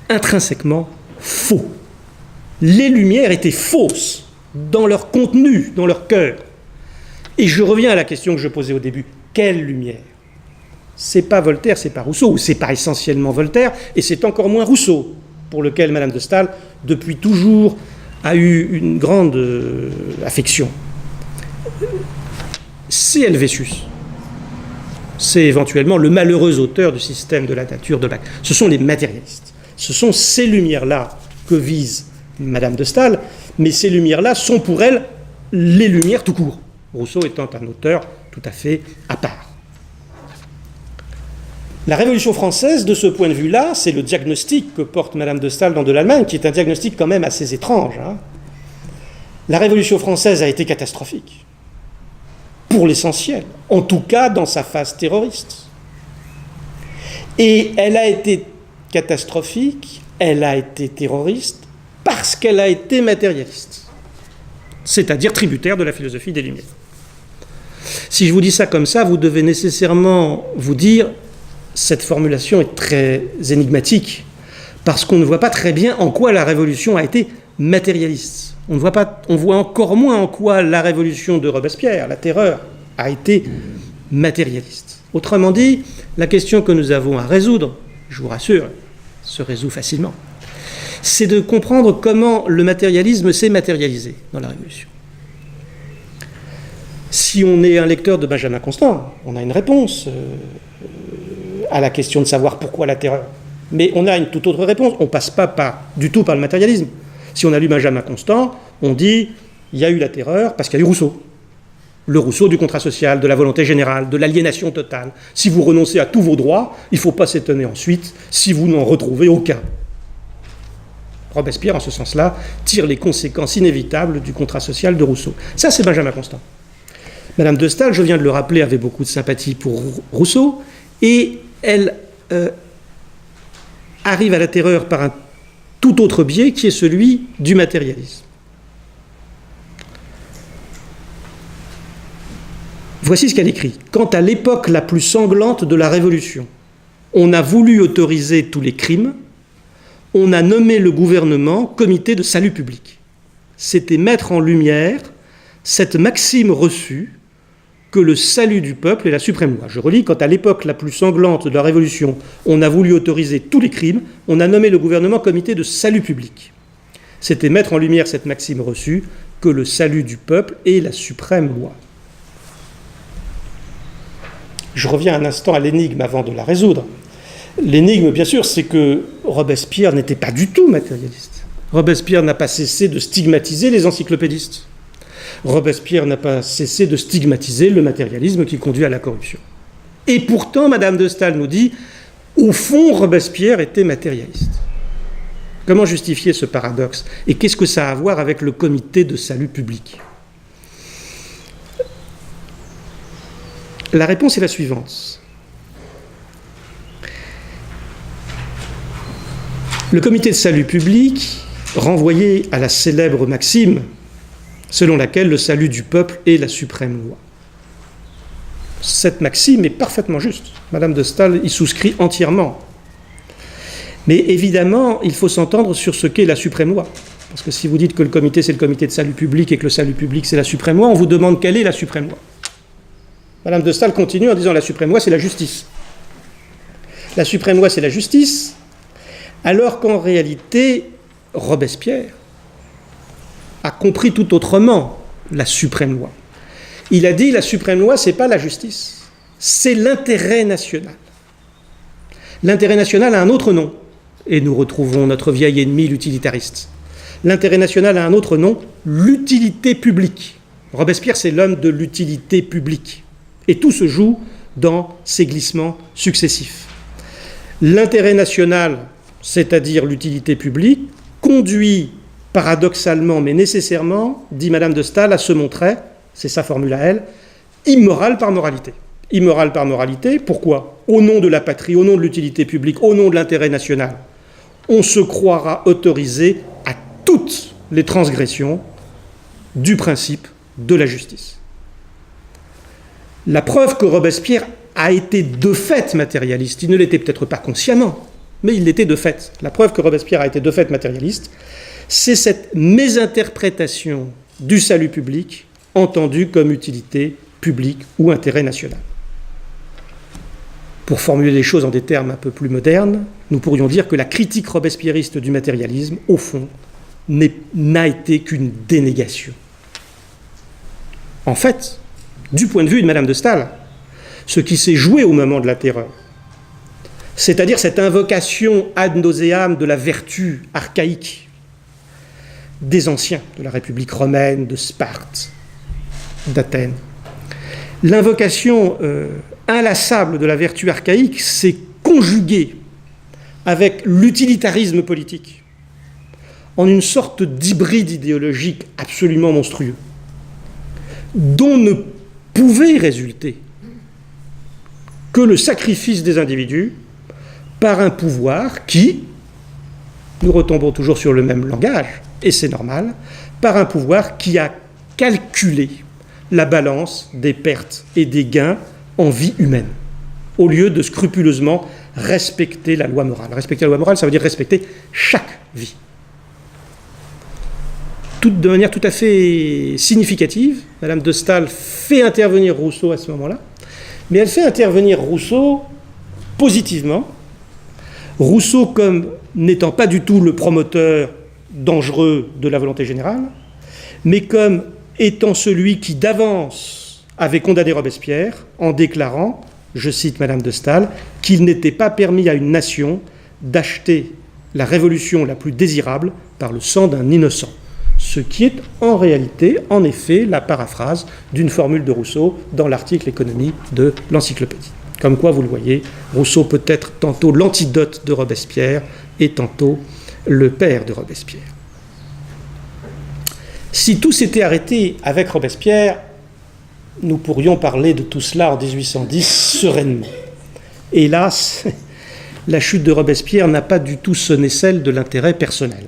intrinsèquement faux. Les Lumières étaient fausses dans leur contenu, dans leur cœur. Et je reviens à la question que je posais au début. Quelle lumière? C'est pas Voltaire, c'est pas Rousseau, ou c'est pas essentiellement Voltaire, et c'est encore moins Rousseau, pour lequel Madame de Staël, depuis toujours, a eu une grande affection. C'est Helvétius. C'est éventuellement le malheureux auteur du système de la nature de Locke. Ce sont les matérialistes. Ce sont ces lumières-là que vise Madame de Staël, mais ces lumières-là sont pour elle les lumières tout court. Rousseau étant un auteur tout à fait à part. La Révolution française, de ce point de vue-là, c'est le diagnostic que porte Madame de Staël dans De l'Allemagne, qui est un diagnostic quand même assez étrange. La Révolution française a été catastrophique, pour l'essentiel, en tout cas dans sa phase terroriste. Et elle a été catastrophique, elle a été terroriste, parce qu'elle a été matérialiste. c'est-à-dire tributaire de la philosophie des Lumières. Si je vous dis ça comme ça, vous devez nécessairement vous dire cette formulation est très énigmatique, parce qu'on ne voit pas très bien en quoi la Révolution a été matérialiste. On voit encore moins en quoi la Révolution de Robespierre, la Terreur, a été matérialiste. Autrement dit, la question que nous avons à résoudre, je vous rassure, se résout facilement, c'est de comprendre comment le matérialisme s'est matérialisé dans la Révolution. Si on est un lecteur de Benjamin Constant, on a une réponse à la question de savoir pourquoi la terreur. Mais on a une toute autre réponse. On ne passe pas du tout par le matérialisme. Si on a lu Benjamin Constant, on dit il y a eu la terreur parce qu'il y a eu Rousseau. Le Rousseau du contrat social, de la volonté générale, de l'aliénation totale. Si vous renoncez à tous vos droits, il ne faut pas s'étonner ensuite si vous n'en retrouvez aucun. Robespierre, en ce sens-là, tire les conséquences inévitables du contrat social de Rousseau. Ça, c'est Benjamin Constant. Madame de Staël, je viens de le rappeler, avait beaucoup de sympathie pour Rousseau, et elle arrive à la terreur par un tout autre biais qui est celui du matérialisme. Voici ce qu'elle écrit. « Quant à l'époque la plus sanglante de la Révolution, on a voulu autoriser tous les crimes, on a nommé le gouvernement comité de salut public. C'était mettre en lumière cette maxime reçue que le salut du peuple est la suprême loi. » Je relis, « Quant à l'époque la plus sanglante de la Révolution, on a voulu autoriser tous les crimes, on a nommé le gouvernement comité de salut public. C'était mettre en lumière cette maxime reçue que le salut du peuple est la suprême loi. » Je reviens un instant à l'énigme avant de la résoudre. L'énigme, bien sûr, c'est que Robespierre n'était pas du tout matérialiste. Robespierre n'a pas cessé de stigmatiser les encyclopédistes. Robespierre n'a pas cessé de stigmatiser le matérialisme qui conduit à la corruption. Et pourtant, Madame de Staël nous dit, au fond, Robespierre était matérialiste. Comment justifier ce paradoxe? Et qu'est-ce que ça a à voir avec le comité de salut public? La réponse est la suivante. Le comité de salut public renvoyait à la célèbre maxime selon laquelle le salut du peuple est la suprême loi. Cette maxime est parfaitement juste. Madame de Staël y souscrit entièrement. Mais évidemment, il faut s'entendre sur ce qu'est la suprême loi. Parce que si vous dites que le comité, c'est le comité de salut public et que le salut public, c'est la suprême loi, on vous demande quelle est la suprême loi. Madame de Staël continue en disant la suprême loi, c'est la justice. La suprême loi, c'est la justice, alors qu'en réalité, Robespierre a compris tout autrement la suprême loi. Il a dit la suprême loi, c'est pas la justice, c'est l'intérêt national. L'intérêt national a un autre nom, et nous retrouvons notre vieil ennemi, l'utilitariste. L'intérêt national a un autre nom, l'utilité publique. Robespierre, c'est l'homme de l'utilité publique. Et tout se joue dans ces glissements successifs. L'intérêt national, c'est-à-dire l'utilité publique, conduit paradoxalement, mais nécessairement, dit Madame de Staël, à se montrer, c'est sa formule à elle, immoral par moralité. Immoral par moralité, pourquoi? Au nom de la patrie, au nom de l'utilité publique, au nom de l'intérêt national, on se croira autorisé à toutes les transgressions du principe de la justice. La preuve que Robespierre a été de fait matérialiste, il ne l'était peut-être pas consciemment, mais il l'était de fait. La preuve que Robespierre a été de fait matérialiste, c'est cette mésinterprétation du salut public entendu comme utilité publique ou intérêt national. Pour formuler les choses en des termes un peu plus modernes, nous pourrions dire que la critique robespierriste du matérialisme, au fond, n'a été qu'une dénégation. En fait, du point de vue de Madame de Staël, ce qui s'est joué au moment de la terreur, c'est-à-dire cette invocation ad nauseam de la vertu archaïque des anciens, de la République romaine, de Sparte, d'Athènes. L'invocation inlassable de la vertu archaïque s'est conjuguée avec l'utilitarisme politique en une sorte d'hybride idéologique absolument monstrueux, dont ne pouvait résulter que le sacrifice des individus par un pouvoir qui, nous retombons toujours sur le même langage, et c'est normal, par un pouvoir qui a calculer la balance des pertes et des gains en vie humaine, au lieu de scrupuleusement respecter la loi morale. Respecter la loi morale, ça veut dire respecter chaque vie. De manière tout à fait significative, Madame de Staël fait intervenir Rousseau à ce moment-là, mais elle fait intervenir Rousseau positivement. Rousseau comme n'étant pas du tout le promoteur dangereux de la volonté générale, mais comme étant celui qui d'avance avait condamné Robespierre en déclarant, je cite Madame de Staël, qu'il n'était pas permis à une nation d'acheter la révolution la plus désirable par le sang d'un innocent. Ce qui est en réalité, en effet, la paraphrase d'une formule de Rousseau dans l'article Économie de l'Encyclopédie. Comme quoi, vous le voyez, Rousseau peut être tantôt l'antidote de Robespierre et tantôt le père de Robespierre. Si tout s'était arrêté avec Robespierre, nous pourrions parler de tout cela en 1810 sereinement. Hélas, la chute de Robespierre n'a pas du tout sonné celle de l'intérêt personnel.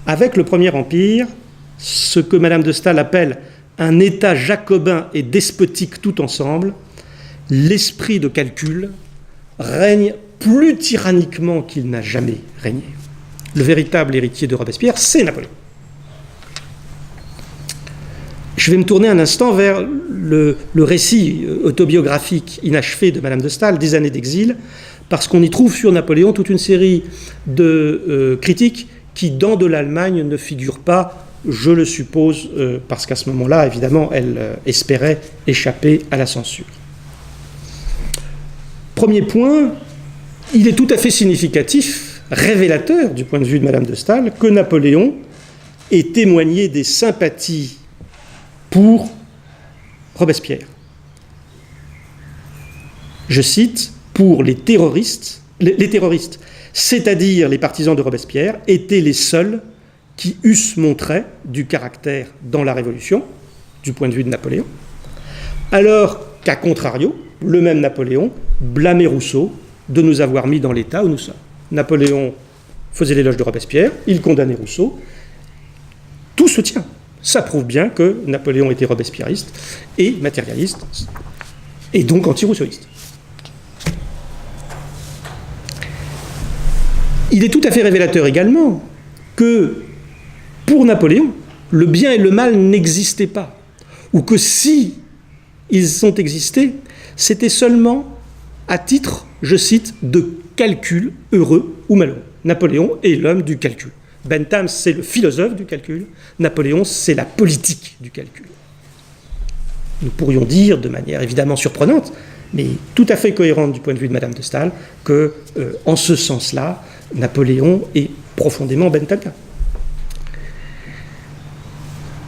Avec le Premier Empire, ce que Madame de Staël appelle un État jacobin et despotique tout ensemble, l'esprit de calcul règne plus tyranniquement qu'il n'a jamais régné. Le véritable héritier de Robespierre, c'est Napoléon. Je vais me tourner un instant vers le récit autobiographique inachevé de Madame de Staël, des années d'exil, parce qu'on y trouve sur Napoléon toute une série de critiques qui, dans de l'Allemagne, ne figurent pas, je le suppose, parce qu'à ce moment-là, évidemment, elle espérait échapper à la censure. Premier point, il est tout à fait significatif, révélateur du point de vue de Madame de Staël, que Napoléon ait témoigné des sympathies pour Robespierre. Je cite, pour les terroristes, c'est-à-dire les partisans de Robespierre, étaient les seuls qui eussent montré du caractère dans la Révolution, du point de vue de Napoléon, alors qu'à contrario, le même Napoléon blâmait Rousseau de nous avoir mis dans l'état où nous sommes. Napoléon faisait l'éloge de Robespierre, il condamnait Rousseau, tout se tient. Ça prouve bien que Napoléon était robespierriste et matérialiste, et donc anti-rousseauiste. Il est tout à fait révélateur également que, pour Napoléon, le bien et le mal n'existaient pas, ou que si ils ont existé, c'était seulement à titre, je cite, de calcul heureux ou malheureux. Napoléon est l'homme du calcul. Bentham, c'est le philosophe du calcul. Napoléon, c'est la politique du calcul. Nous pourrions dire, de manière évidemment surprenante, mais tout à fait cohérente du point de vue de Madame de Staël, que, en ce sens-là, Napoléon est profondément benthamien.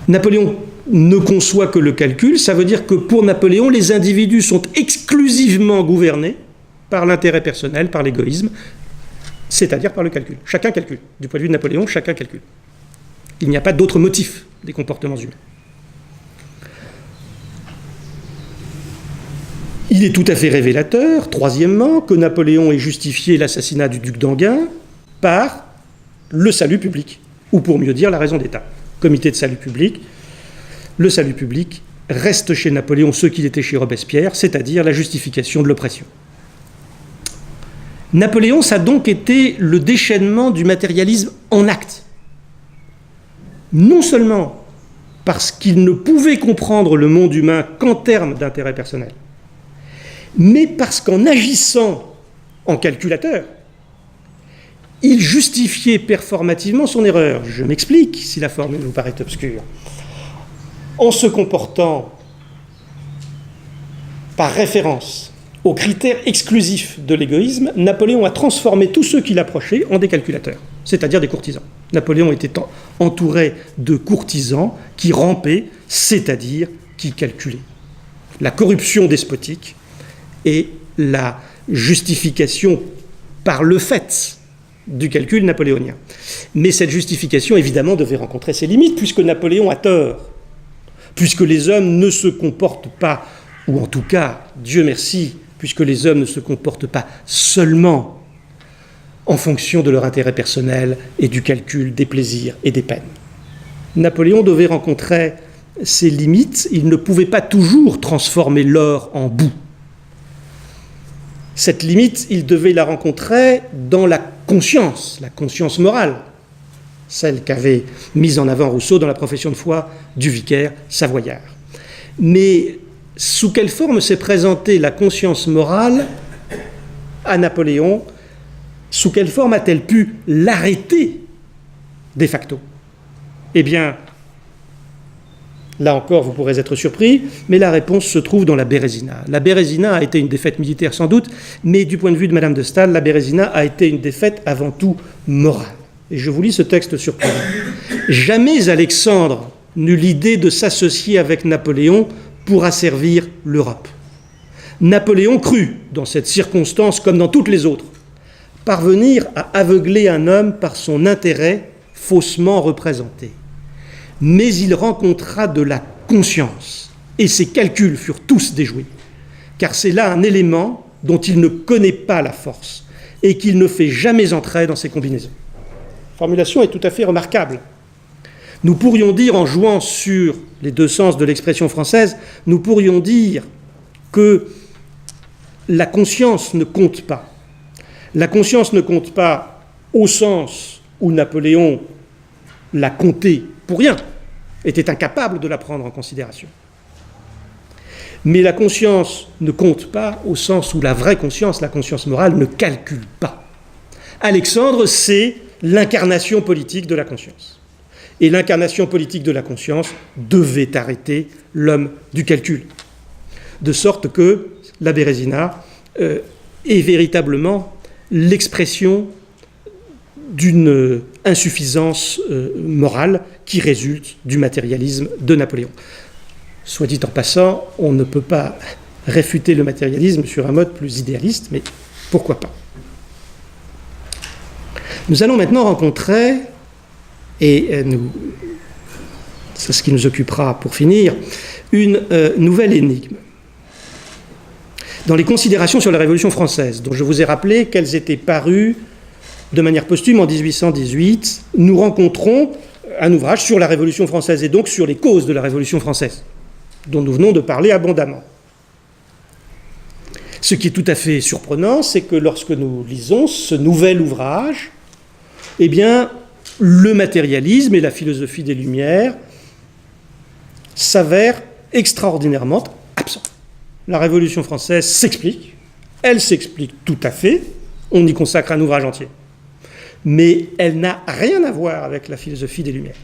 Napoléon ne conçoit que le calcul, ça veut dire que pour Napoléon, les individus sont exclusivement gouvernés par l'intérêt personnel, par l'égoïsme, c'est-à-dire par le calcul. Chacun calcule. Du point de vue de Napoléon, chacun calcule. Il n'y a pas d'autre motif des comportements humains. Il est tout à fait révélateur, troisièmement, que Napoléon ait justifié l'assassinat du duc d'Enghien par le salut public, ou pour mieux dire, la raison d'État. Comité de salut public, le salut public reste chez Napoléon ce qu'il était chez Robespierre, c'est-à-dire la justification de l'oppression. Napoléon, ça a donc été le déchaînement du matérialisme en acte. Non seulement parce qu'il ne pouvait comprendre le monde humain qu'en termes d'intérêt personnel, mais parce qu'en agissant en calculateur, il justifiait performativement son erreur. Je m'explique, si la formule vous paraît obscure. En se comportant par référence aux critères exclusifs de l'égoïsme, Napoléon a transformé tous ceux qui l'approchaient en des calculateurs, c'est-à-dire des courtisans. Napoléon était entouré de courtisans qui rampaient, c'est-à-dire qui calculaient. La corruption despotique et la justification par le fait du calcul napoléonien. Mais cette justification, évidemment, devait rencontrer ses limites, puisque Napoléon a tort, puisque les hommes ne se comportent pas, ou en tout cas, Dieu merci, puisque les hommes ne se comportent pas seulement en fonction de leur intérêt personnel et du calcul des plaisirs et des peines. Napoléon devait rencontrer ses limites, il ne pouvait pas toujours transformer l'or en boue. Cette limite, il devait la rencontrer dans la conscience morale, celle qu'avait mise en avant Rousseau dans la profession de foi du vicaire savoyard. Mais sous quelle forme s'est présentée la conscience morale à Napoléon? Sous quelle forme a-t-elle pu l'arrêter de facto? Eh bien, là encore, vous pourrez être surpris, mais la réponse se trouve dans la Bérésina. La Bérésina a été une défaite militaire sans doute, mais du point de vue de Madame de Staël, la Bérésina a été une défaite avant tout morale. Et je vous lis ce texte surprenant. Jamais Alexandre n'eut l'idée de s'associer avec Napoléon pour asservir l'Europe. Napoléon crut, dans cette circonstance comme dans toutes les autres, parvenir à aveugler un homme par son intérêt faussement représenté. Mais il rencontra de la conscience, et ses calculs furent tous déjoués, car c'est là un élément dont il ne connaît pas la force, et qu'il ne fait jamais entrer dans ses combinaisons. La formulation est tout à fait remarquable. Nous pourrions dire, en jouant sur les deux sens de l'expression française, nous pourrions dire que la conscience ne compte pas. La conscience ne compte pas au sens où Napoléon l'a compté pour rien, était incapable de la prendre en considération. Mais la conscience ne compte pas au sens où la vraie conscience, la conscience morale, ne calcule pas. Alexandre, c'est l'incarnation politique de la conscience. Et l'incarnation politique de la conscience devait arrêter l'homme du calcul. De sorte que la Bérésina est véritablement l'expression d'une insuffisance morale qui résulte du matérialisme de Napoléon. Soit dit en passant, on ne peut pas réfuter le matérialisme sur un mode plus idéaliste, mais pourquoi pas? Nous allons maintenant rencontrer, et c'est ce qui nous occupera pour finir, une nouvelle énigme. Dans les considérations sur la Révolution française, dont je vous ai rappelé qu'elles étaient parues de manière posthume en 1818, nous rencontrons un ouvrage sur la Révolution française et donc sur les causes de la Révolution française, dont nous venons de parler abondamment. Ce qui est tout à fait surprenant, c'est que lorsque nous lisons ce nouvel ouvrage, eh bien, le matérialisme et la philosophie des Lumières s'avèrent extraordinairement absents. La Révolution française s'explique, elle s'explique tout à fait, on y consacre un ouvrage entier. Mais elle n'a rien à voir avec la philosophie des Lumières.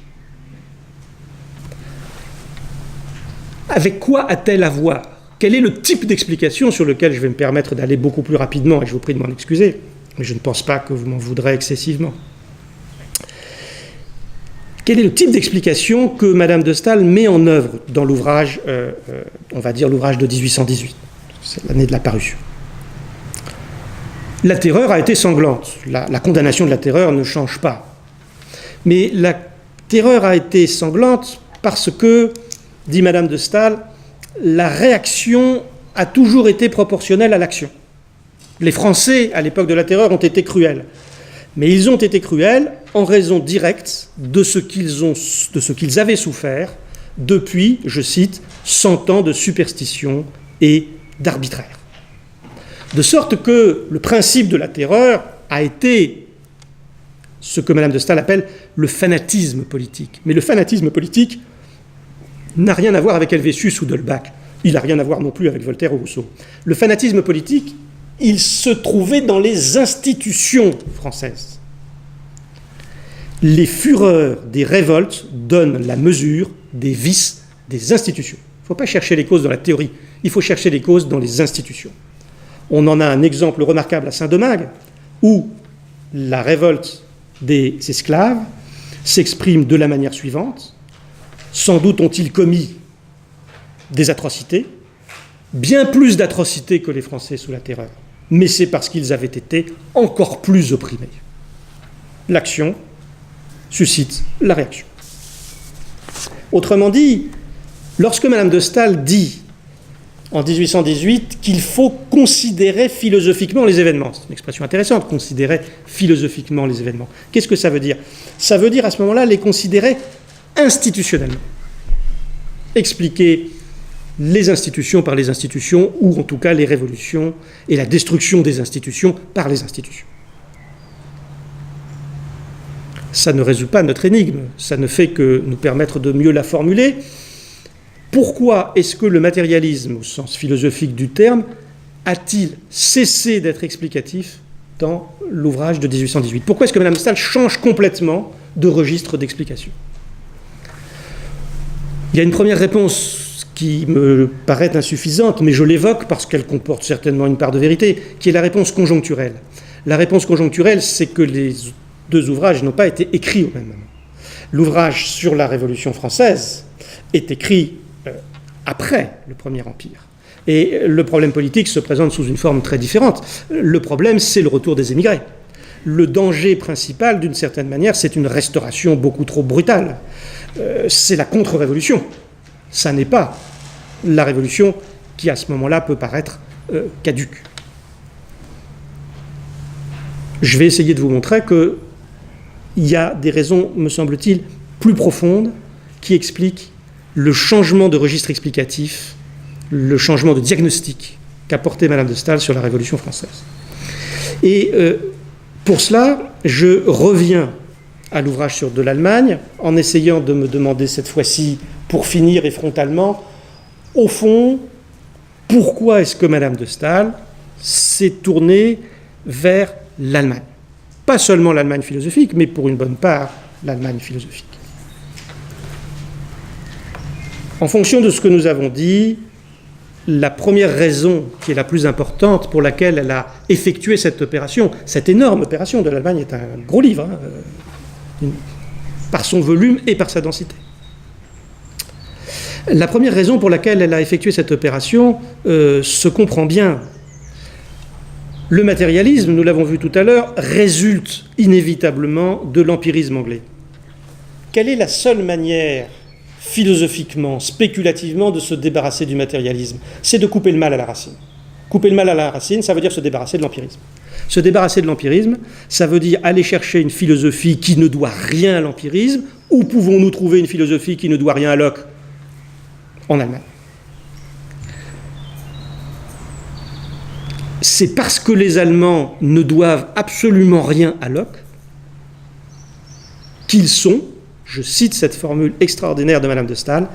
Avec quoi a-t-elle à voir? Quel est le type d'explication sur lequel je vais me permettre d'aller beaucoup plus rapidement, et je vous prie de m'en excuser, mais je ne pense pas que vous m'en voudrez excessivement. Quel est le type d'explication que Madame de Staël met en œuvre dans l'ouvrage, on va dire l'ouvrage de 1818, c'est l'année de la parution. La terreur a été sanglante, la condamnation de la terreur ne change pas. Mais la terreur a été sanglante parce que, dit Madame de Staël, la réaction a toujours été proportionnelle à l'action. Les Français, à l'époque de la terreur, ont été cruels. Mais ils ont été cruels en raison directe de ce qu'ils avaient souffert depuis, je cite, 100 ans de superstition et d'arbitraire. De sorte que le principe de la terreur a été ce que Madame de Staël appelle le fanatisme politique. Mais le fanatisme politique n'a rien à voir avec Helvétius ou d'Holbach. Il n'a rien à voir non plus avec Voltaire ou Rousseau. Le fanatisme politique, il se trouvait dans les institutions françaises. Les fureurs des révoltes donnent la mesure des vices des institutions. Il ne faut pas chercher les causes dans la théorie, il faut chercher les causes dans les institutions. On en a un exemple remarquable à Saint-Domingue, où la révolte des esclaves s'exprime de la manière suivante. Sans doute ont-ils commis des atrocités, bien plus d'atrocités que les Français sous la terreur, mais c'est parce qu'ils avaient été encore plus opprimés. L'action suscite la réaction. Autrement dit, lorsque Madame de Staël dit en 1818 qu'il faut considérer philosophiquement les événements, c'est une expression intéressante, considérer philosophiquement les événements. Qu'est-ce que ça veut dire? Ça veut dire à ce moment-là les considérer institutionnellement. Expliquer les institutions par les institutions, ou en tout cas les révolutions et la destruction des institutions par les institutions. Ça ne résout pas notre énigme, ça ne fait que nous permettre de mieux la formuler. Pourquoi est-ce que le matérialisme, au sens philosophique du terme, a-t-il cessé d'être explicatif dans l'ouvrage de 1818 ? Pourquoi est-ce que Mme de Staël change complètement de registre d'explication ? Il y a une première réponse qui me paraît insuffisante, mais je l'évoque parce qu'elle comporte certainement une part de vérité, qui est la réponse conjoncturelle. La réponse conjoncturelle, c'est que les deux ouvrages n'ont pas été écrits au même moment. L'ouvrage sur la Révolution française est écrit après le Premier Empire. Et le problème politique se présente sous une forme très différente. Le problème, c'est le retour des émigrés. Le danger principal, d'une certaine manière, c'est une restauration beaucoup trop brutale. C'est la contre-révolution. Ça n'est pas la révolution qui, à ce moment-là, peut paraître caduque. Je vais essayer de vous montrer qu'il y a des raisons, me semble-t-il, plus profondes qui expliquent le changement de registre explicatif, le changement de diagnostic qu'a porté Madame de Staël sur la Révolution française. Et pour cela, je reviens à l'ouvrage sur de l'Allemagne, en essayant de me demander cette fois-ci, pour finir et frontalement, au fond, pourquoi est-ce que Madame de Staël s'est tournée vers l'Allemagne ? Pas seulement l'Allemagne philosophique, mais pour une bonne part, l'Allemagne philosophique. En fonction de ce que nous avons dit, la première raison qui est la plus importante pour laquelle elle a effectué cette opération, cette énorme opération de l'Allemagne est un gros livre, par son volume et par sa densité. La première raison pour laquelle elle a effectué cette opération se comprend bien. Le matérialisme, nous l'avons vu tout à l'heure, résulte inévitablement de l'empirisme anglais. Quelle est la seule manière, philosophiquement, spéculativement, de se débarrasser du matérialisme ? C'est de couper le mal à la racine. Couper le mal à la racine, ça veut dire se débarrasser de l'empirisme. Se débarrasser de l'empirisme, ça veut dire aller chercher une philosophie qui ne doit rien à l'empirisme. Où pouvons-nous trouver une philosophie qui ne doit rien à Locke ? En Allemagne. C'est parce que les Allemands ne doivent absolument rien à Locke qu'ils sont, je cite cette formule extraordinaire de Madame de Staël,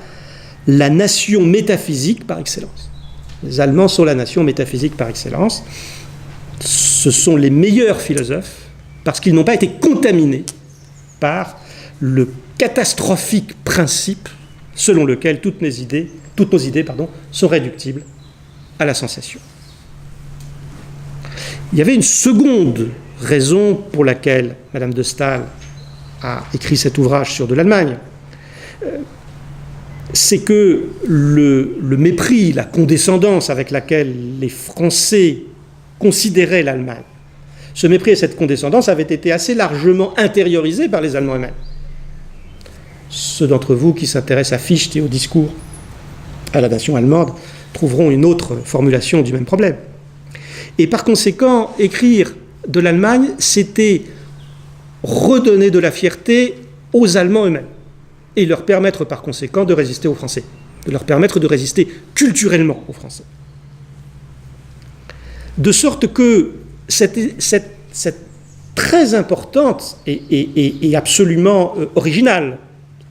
la nation métaphysique par excellence. Les Allemands sont la nation métaphysique par excellence. Ce sont les meilleurs philosophes parce qu'ils n'ont pas été contaminés par le catastrophique principe selon lequel toutes nos idées sont réductibles à la sensation. Il y avait une seconde raison pour laquelle Madame de Staël a écrit cet ouvrage sur de l'Allemagne. C'est que le mépris, la condescendance avec laquelle les Français considéraient l'Allemagne, ce mépris et cette condescendance avaient été assez largement intériorisés par les Allemands eux-mêmes. Ceux d'entre vous qui s'intéressent à Fichte et au discours à la nation allemande trouveront une autre formulation du même problème. Et par conséquent, écrire de l'Allemagne, c'était redonner de la fierté aux Allemands eux-mêmes et leur permettre par conséquent de résister aux Français, de leur permettre de résister culturellement aux Français. De sorte que cette très importante et absolument originale,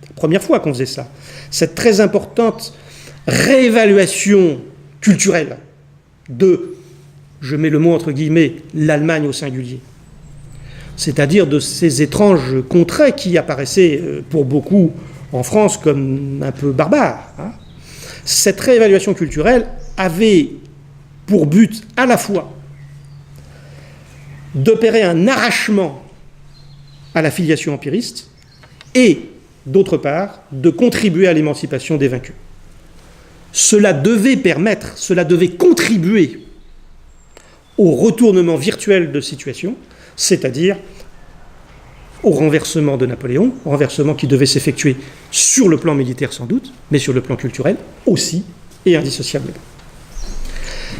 la première fois qu'on faisait ça, cette très importante réévaluation culturelle de, je mets le mot entre guillemets, l'Allemagne au singulier, c'est-à-dire de ces étranges contrées qui apparaissaient pour beaucoup en France comme un peu barbares. Cette réévaluation culturelle avait pour but à la fois d'opérer un arrachement à la filiation empiriste et, d'autre part, de contribuer à l'émancipation des vaincus. Cela devait contribuer au retournement virtuel de situation, c'est-à-dire au renversement de Napoléon, renversement qui devait s'effectuer sur le plan militaire sans doute, mais sur le plan culturel aussi et indissociablement.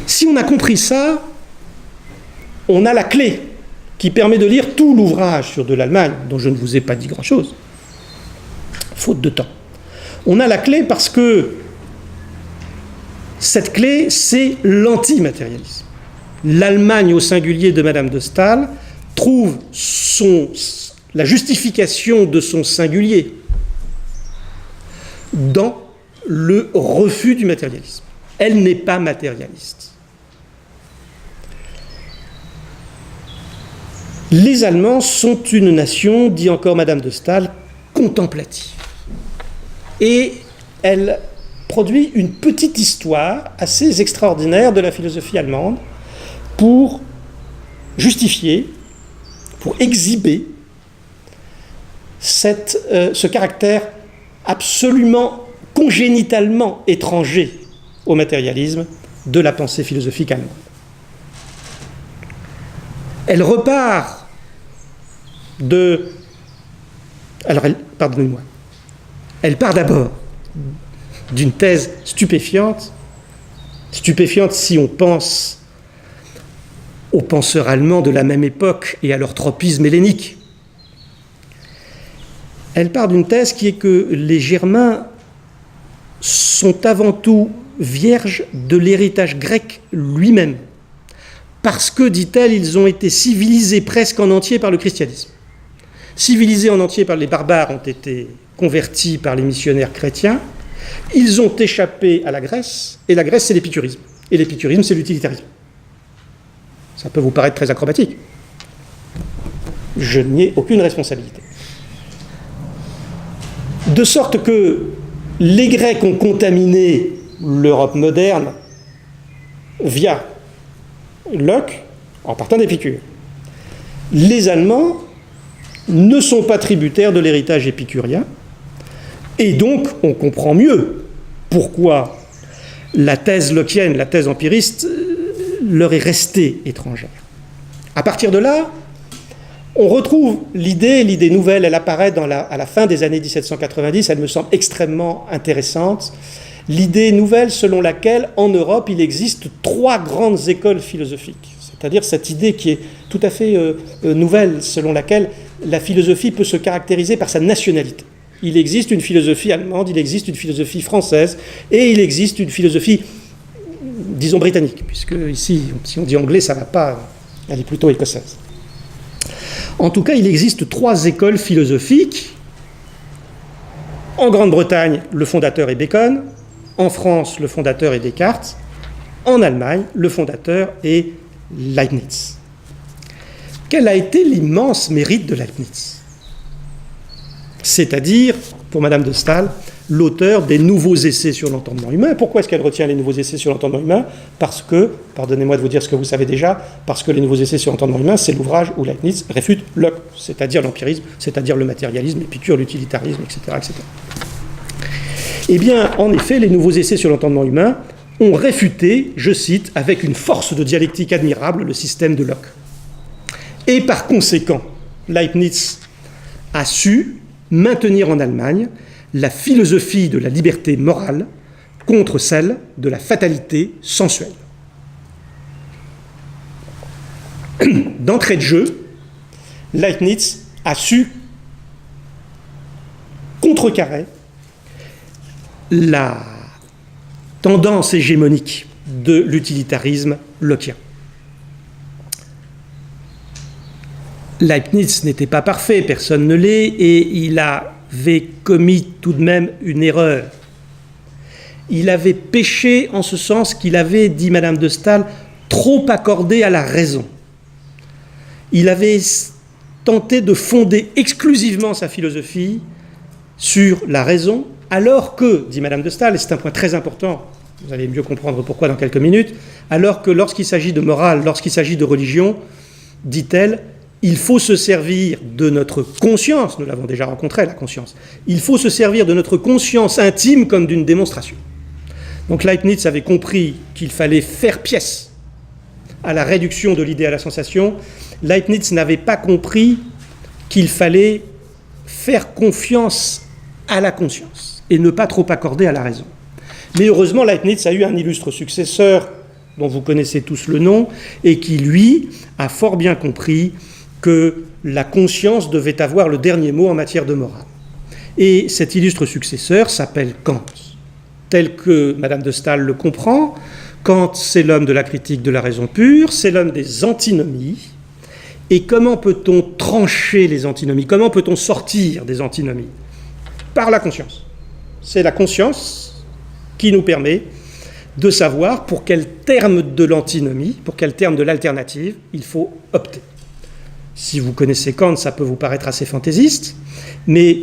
Si on a compris ça, on a la clé qui permet de lire tout l'ouvrage sur de l'Allemagne, dont je ne vous ai pas dit grand-chose. faute de temps. On a la clé parce que cette clé, c'est l'antimatérialisme. L'Allemagne au singulier de Madame de Staël trouve la justification de son singulier dans le refus du matérialisme. Elle n'est pas matérialiste. Les Allemands sont une nation, dit encore Madame de Staël, contemplative. Et elle produit une petite histoire assez extraordinaire de la philosophie allemande pour justifier, pour exhiber ce caractère absolument congénitalement étranger au matérialisme de la pensée philosophique allemande. Elle repart de... pardonnez-moi. Elle part d'abord d'une thèse stupéfiante si on pense aux penseurs allemands de la même époque et à leur tropisme hellénique. Elle part d'une thèse qui est que les Germains sont avant tout vierges de l'héritage grec lui-même, parce que, dit-elle, ils ont été civilisés presque en entier par le christianisme. Civilisés en entier par les barbares ont été convertis par les missionnaires chrétiens, ils ont échappé à la Grèce, et la Grèce c'est l'épicurisme, et l'épicurisme c'est l'utilitarisme. Ça peut vous paraître très acrobatique. Je n'y ai aucune responsabilité. De sorte que les Grecs ont contaminé l'Europe moderne via Locke, en partant d'Épicure. Les Allemands ne sont pas tributaires de l'héritage épicurien, et donc on comprend mieux pourquoi la thèse lockienne, la thèse empiriste, leur est restée étrangère. À partir de là, on retrouve l'idée nouvelle, elle apparaît à la fin des années 1790, elle me semble extrêmement intéressante, l'idée nouvelle selon laquelle, en Europe, il existe 3 grandes écoles philosophiques. C'est-à-dire cette idée qui est tout à fait nouvelle, selon laquelle la philosophie peut se caractériser par sa nationalité. Il existe une philosophie allemande, il existe une philosophie française, et il existe une philosophie, disons, britannique, puisque ici, si on dit anglais, ça ne va pas, elle est plutôt écossaise. En tout cas, il existe 3 écoles philosophiques. En Grande-Bretagne, le fondateur est Bacon. En France, le fondateur est Descartes. En Allemagne, le fondateur est Leibniz. Quel a été l'immense mérite de Leibniz ? C'est-à-dire, pour Madame de Staël, l'auteur des nouveaux essais sur l'entendement humain. Pourquoi est-ce qu'elle retient les nouveaux essais sur l'entendement humain ? Parce que, pardonnez-moi de vous dire ce que vous savez déjà, parce que les nouveaux essais sur l'entendement humain, c'est l'ouvrage où Leibniz réfute Locke, c'est-à-dire l'empirisme, c'est-à-dire le matérialisme, l'épicure, l'utilitarisme, etc., etc. Eh bien, en effet, les nouveaux essais sur l'entendement humain ont réfuté, je cite, avec une force de dialectique admirable, le système de Locke. Et par conséquent, Leibniz a su maintenir en Allemagne la philosophie de la liberté morale contre celle de la fatalité sensuelle. D'entrée de jeu, Leibniz a su contrecarrer la tendance hégémonique de l'utilitarisme lockien. Leibniz n'était pas parfait, personne ne l'est, et il avait commis tout de même une erreur. Il avait péché en ce sens qu'il avait, dit Madame de Staël, trop accordé à la raison. Il avait tenté de fonder exclusivement sa philosophie sur la raison, alors que, dit Madame de Staël, et c'est un point très important, vous allez mieux comprendre pourquoi dans quelques minutes, alors que lorsqu'il s'agit de morale, lorsqu'il s'agit de religion, dit-elle, il faut se servir de notre conscience, nous l'avons déjà rencontré, la conscience, il faut se servir de notre conscience intime comme d'une démonstration. Donc Leibniz avait compris qu'il fallait faire pièce à la réduction de l'idée à la sensation. Leibniz n'avait pas compris qu'il fallait faire confiance à la conscience et ne pas trop accorder à la raison. Mais heureusement, Leibniz a eu un illustre successeur dont vous connaissez tous le nom et qui, lui, a fort bien compris que la conscience devait avoir le dernier mot en matière de morale. Et cet illustre successeur s'appelle Kant. Tel que Madame de Staël le comprend, Kant, c'est l'homme de la critique de la raison pure, c'est l'homme des antinomies. Et comment peut-on trancher les antinomies? Comment peut-on sortir des antinomies? Par la conscience. C'est la conscience qui nous permet de savoir pour quel terme de l'antinomie, pour quel terme de l'alternative, il faut opter. Si vous connaissez Kant, ça peut vous paraître assez fantaisiste, mais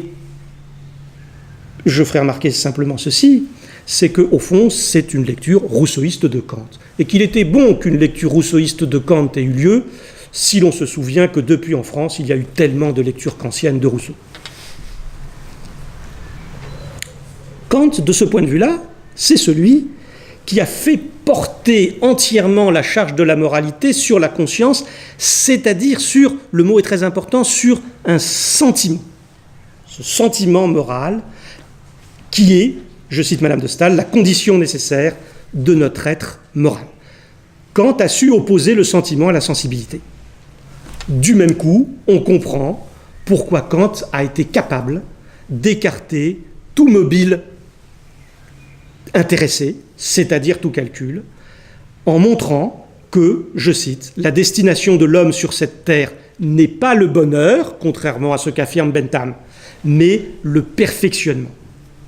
je ferai remarquer simplement ceci, c'est qu'au fond, c'est une lecture rousseauiste de Kant. Et qu'il était bon qu'une lecture rousseauiste de Kant ait eu lieu, si l'on se souvient que depuis en France, il y a eu tellement de lectures kantiennes de Rousseau. Kant, de ce point de vue-là, c'est celui qui a fait porter entièrement la charge de la moralité sur la conscience, c'est-à-dire sur, le mot est très important, sur un sentiment. Ce sentiment moral qui est, je cite Madame de Staël, la condition nécessaire de notre être moral. Kant a su opposer le sentiment à la sensibilité. Du même coup, on comprend pourquoi Kant a été capable d'écarter tout mobile intéressé, c'est-à-dire tout calcul, en montrant que, je cite, la destination de l'homme sur cette terre n'est pas le bonheur, contrairement à ce qu'affirme Bentham, mais le perfectionnement.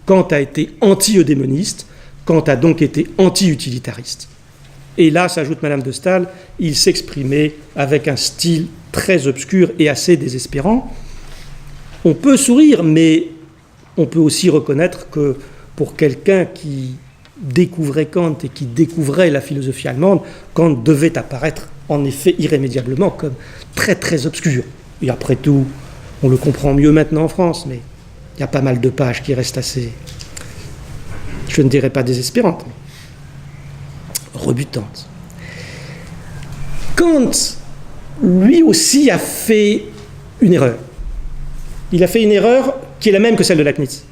Kant a été anti-eudémoniste, Kant a donc été anti-utilitariste. Et là, s'ajoute Madame de Staël, il s'exprimait avec un style très obscur et assez désespérant. On peut sourire, mais on peut aussi reconnaître que pour quelqu'un qui découvrait Kant et qui découvrait la philosophie allemande, Kant devait apparaître en effet irrémédiablement comme très très obscur. Et après tout, on le comprend mieux maintenant en France, mais il y a pas mal de pages qui restent assez, je ne dirais pas désespérantes, mais rebutantes. Kant, lui aussi, a fait une erreur. Il a fait une erreur qui est la même que celle de Leibniz.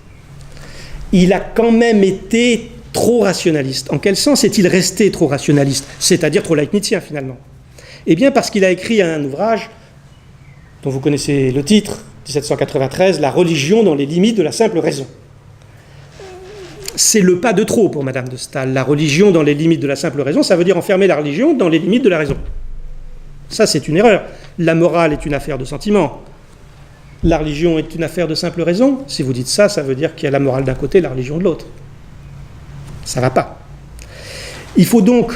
Il a quand même été trop rationaliste. En quel sens est-il resté trop rationaliste? C'est-à-dire trop leibnizien, finalement. Eh bien, parce qu'il a écrit un ouvrage dont vous connaissez le titre, 1793, La religion dans les limites de la simple raison. C'est le pas de trop pour Madame de Staël. La religion dans les limites de la simple raison, ça veut dire enfermer la religion dans les limites de la raison. Ça, c'est une erreur. La morale est une affaire de sentiment. La religion est une affaire de simple raison. Si vous dites ça, ça veut dire qu'il y a la morale d'un côté et la religion de l'autre. Ça ne va pas. Il faut donc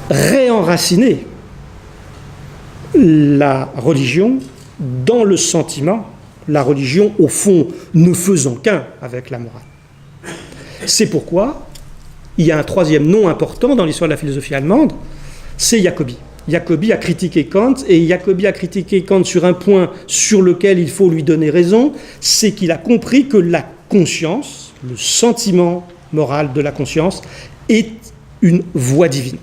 réenraciner la religion dans le sentiment, la religion, au fond, ne faisant qu'un avec la morale. C'est pourquoi il y a un troisième nom important dans l'histoire de la philosophie allemande, c'est Jacobi. Jacobi a critiqué Kant, et Jacobi a critiqué Kant sur un point sur lequel il faut lui donner raison, c'est qu'il a compris que la conscience, le sentiment moral de la conscience, est une voie divine.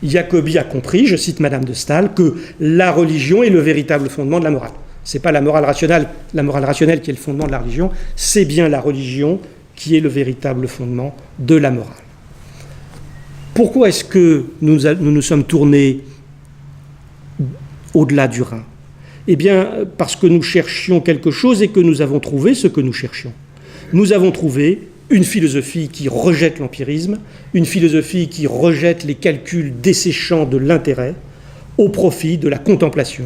Jacobi a compris, je cite Madame de Staël, que la religion est le véritable fondement de la morale. Ce n'est pas la morale rationnelle qui est le fondement de la religion, c'est bien la religion qui est le véritable fondement de la morale. Pourquoi est-ce que nous nous sommes tournés au-delà du Rhin? Eh bien, parce que nous cherchions quelque chose et que nous avons trouvé ce que nous cherchions. Nous avons trouvé une philosophie qui rejette l'empirisme, une philosophie qui rejette les calculs desséchants de l'intérêt au profit de la contemplation,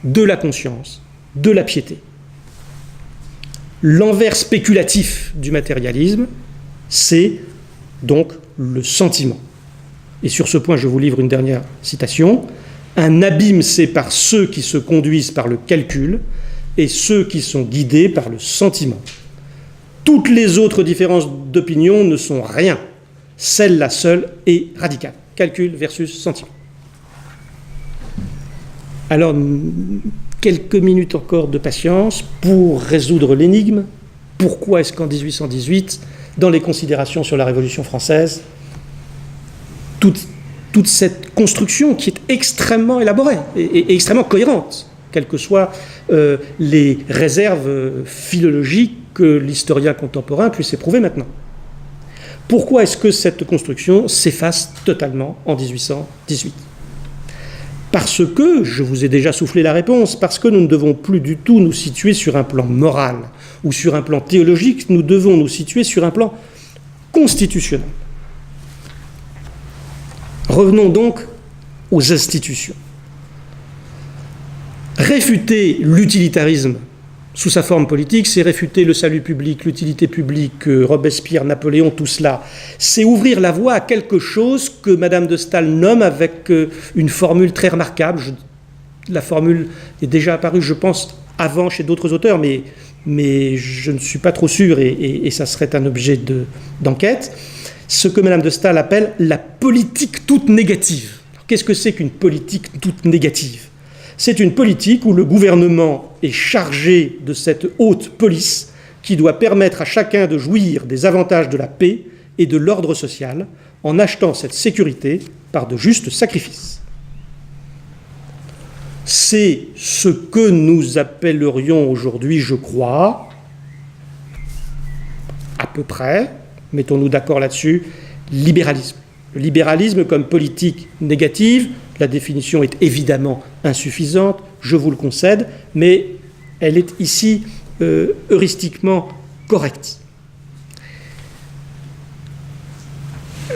de la conscience, de la piété. L'envers spéculatif du matérialisme, c'est donc le sentiment. Et sur ce point, je vous livre une dernière citation. « Un abîme, c'est par ceux qui se conduisent par le calcul et ceux qui sont guidés par le sentiment. Toutes les autres différences d'opinion ne sont rien. Celle-là seule est radicale. Calcul versus sentiment. » Alors, quelques minutes encore de patience pour résoudre l'énigme. Pourquoi est-ce qu'en 1818, dans les considérations sur la Révolution française, toute cette construction qui est extrêmement élaborée et extrêmement cohérente, quelles que soient les réserves philologiques que l'historien contemporain puisse éprouver maintenant. Pourquoi est-ce que cette construction s'efface totalement en 1818 ? Parce que, je vous ai déjà soufflé la réponse, parce que nous ne devons plus du tout nous situer sur un plan moral ou sur un plan théologique, nous devons nous situer sur un plan constitutionnel. Revenons donc aux institutions. Réfuter l'utilitarisme sous sa forme politique, c'est réfuter le salut public, l'utilité publique, Robespierre, Napoléon, tout cela. C'est ouvrir la voie à quelque chose que Madame de Staël nomme avec une formule très remarquable. La formule est déjà apparue, je pense, avant chez d'autres auteurs, mais je ne suis pas trop sûr et ça serait un objet d'enquête. Ce que Madame de Staël appelle la politique toute négative. Qu'est-ce que c'est qu'une politique toute négative ? C'est une politique où le gouvernement est chargé de cette haute police qui doit permettre à chacun de jouir des avantages de la paix et de l'ordre social en achetant cette sécurité par de justes sacrifices. C'est ce que nous appellerions aujourd'hui, je crois, à peu près, mettons-nous d'accord là-dessus, libéralisme. Le libéralisme comme politique négative, la définition est évidemment insuffisante, je vous le concède, mais elle est ici heuristiquement correcte.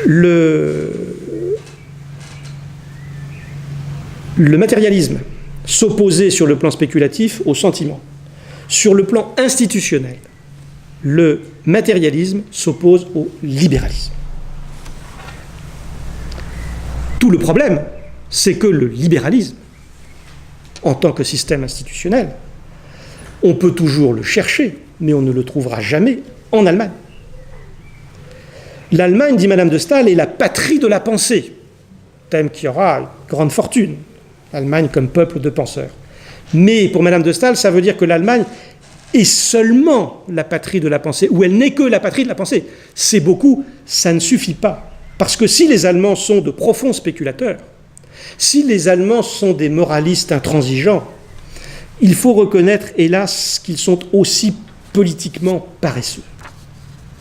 Le matérialisme s'opposait sur le plan spéculatif au sentiment. Sur le plan institutionnel, le matérialisme s'oppose au libéralisme. Tout le problème, c'est que le libéralisme, en tant que système institutionnel, on peut toujours le chercher, mais on ne le trouvera jamais en Allemagne. L'Allemagne, dit Madame de Staël, est la patrie de la pensée, thème qui aura une grande fortune, l'Allemagne comme peuple de penseurs. Mais pour Madame de Staël, ça veut dire que l'Allemagne est seulement la patrie de la pensée, ou elle n'est que la patrie de la pensée. C'est beaucoup, ça ne suffit pas. Parce que si les Allemands sont de profonds spéculateurs, si les Allemands sont des moralistes intransigeants, il faut reconnaître, hélas, qu'ils sont aussi politiquement paresseux.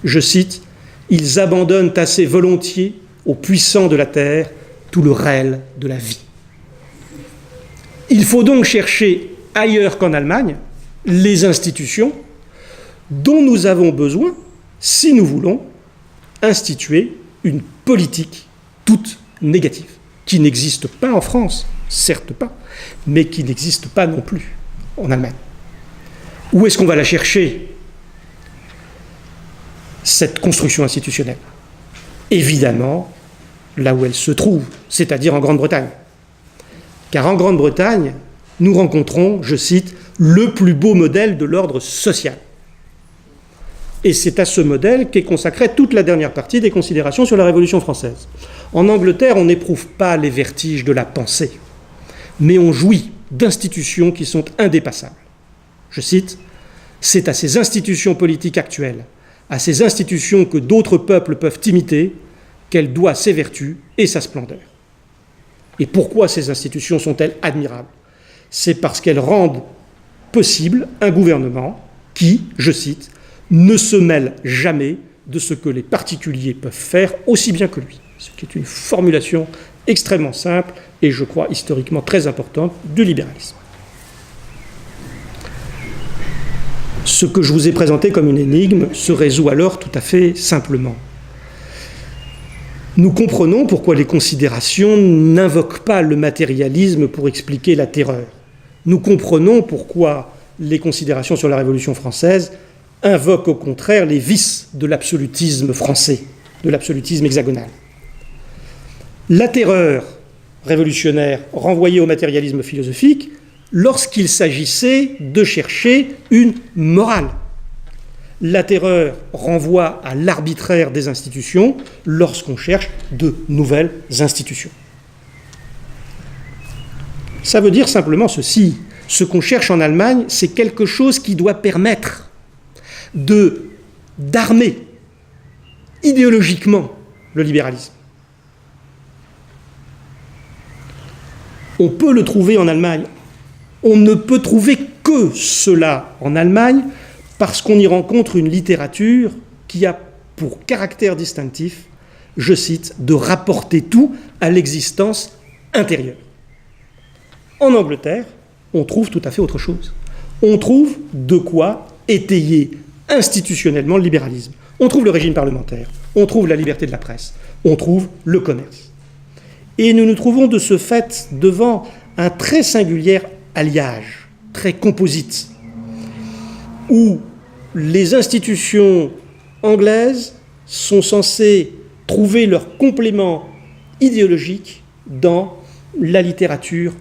Je cite, « Ils abandonnent assez volontiers aux puissants de la terre tout le réel de la vie. » Il faut donc chercher ailleurs qu'en Allemagne les institutions dont nous avons besoin si nous voulons instituer une politique toute négative, qui n'existe pas en France, certes pas, mais qui n'existe pas non plus en Allemagne. Où est-ce qu'on va la chercher, cette construction institutionnelle ? Évidemment, là où elle se trouve, c'est-à-dire en Grande-Bretagne. Car en Grande-Bretagne, nous rencontrons, je cite, le plus beau modèle de l'ordre social. Et c'est à ce modèle qu'est consacrée toute la dernière partie des considérations sur la Révolution française. En Angleterre, on n'éprouve pas les vertiges de la pensée, mais on jouit d'institutions qui sont indépassables. Je cite, « C'est à ces institutions politiques actuelles, à ces institutions que d'autres peuples peuvent imiter, qu'elle doit ses vertus et sa splendeur. » Et pourquoi ces institutions sont-elles admirables ? C'est parce qu'elles rendent possible un gouvernement qui, je cite, ne se mêle jamais de ce que les particuliers peuvent faire aussi bien que lui. Ce qui est une formulation extrêmement simple et, je crois, historiquement très importante du libéralisme. Ce que je vous ai présenté comme une énigme se résout alors tout à fait simplement. Nous comprenons pourquoi les considérations n'invoquent pas le matérialisme pour expliquer la terreur. Nous comprenons pourquoi les considérations sur la Révolution française invoquent au contraire les vices de l'absolutisme français, de l'absolutisme hexagonal. La terreur révolutionnaire renvoyait au matérialisme philosophique lorsqu'il s'agissait de chercher une morale. La terreur renvoie à l'arbitraire des institutions lorsqu'on cherche de nouvelles institutions. Ça veut dire simplement ceci. Ce qu'on cherche en Allemagne, c'est quelque chose qui doit permettre d'armer idéologiquement le libéralisme. On peut le trouver en Allemagne. On ne peut trouver que cela en Allemagne parce qu'on y rencontre une littérature qui a pour caractère distinctif, je cite, de rapporter tout à l'existence intérieure. En Angleterre, on trouve tout à fait autre chose. On trouve de quoi étayer institutionnellement le libéralisme. On trouve le régime parlementaire, on trouve la liberté de la presse, on trouve le commerce. Et nous nous trouvons de ce fait devant un très singulier alliage, très composite, où les institutions anglaises sont censées trouver leur complément idéologique dans la littérature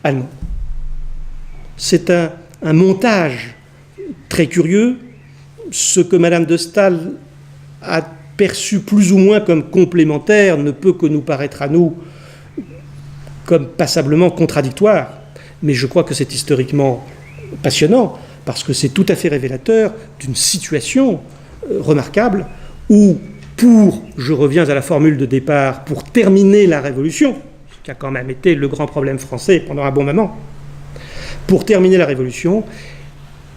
allemande. C'est un montage très curieux, ce que Madame de Staël a perçu plus ou moins comme complémentaire ne peut que nous paraître à nous comme passablement contradictoire, mais je crois que c'est historiquement passionnant, parce que c'est tout à fait révélateur d'une situation remarquable où, je reviens à la formule de départ, pour terminer la Révolution, ce qui a quand même été le grand problème français pendant un bon moment, pour terminer la Révolution,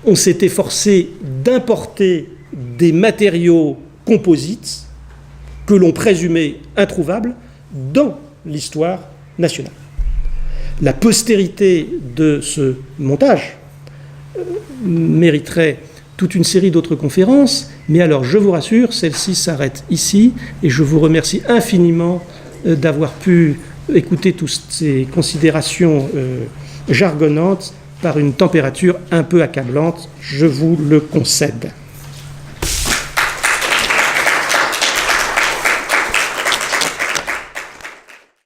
on s'est efforcé d'importer des matériaux composites que l'on présumait introuvables dans l'histoire nationale. La postérité de ce montage mériterait toute une série d'autres conférences, mais alors je vous rassure, celle-ci s'arrête ici, et je vous remercie infiniment d'avoir pu écouter toutes ces considérations jargonnantes par une température un peu accablante, je vous le concède.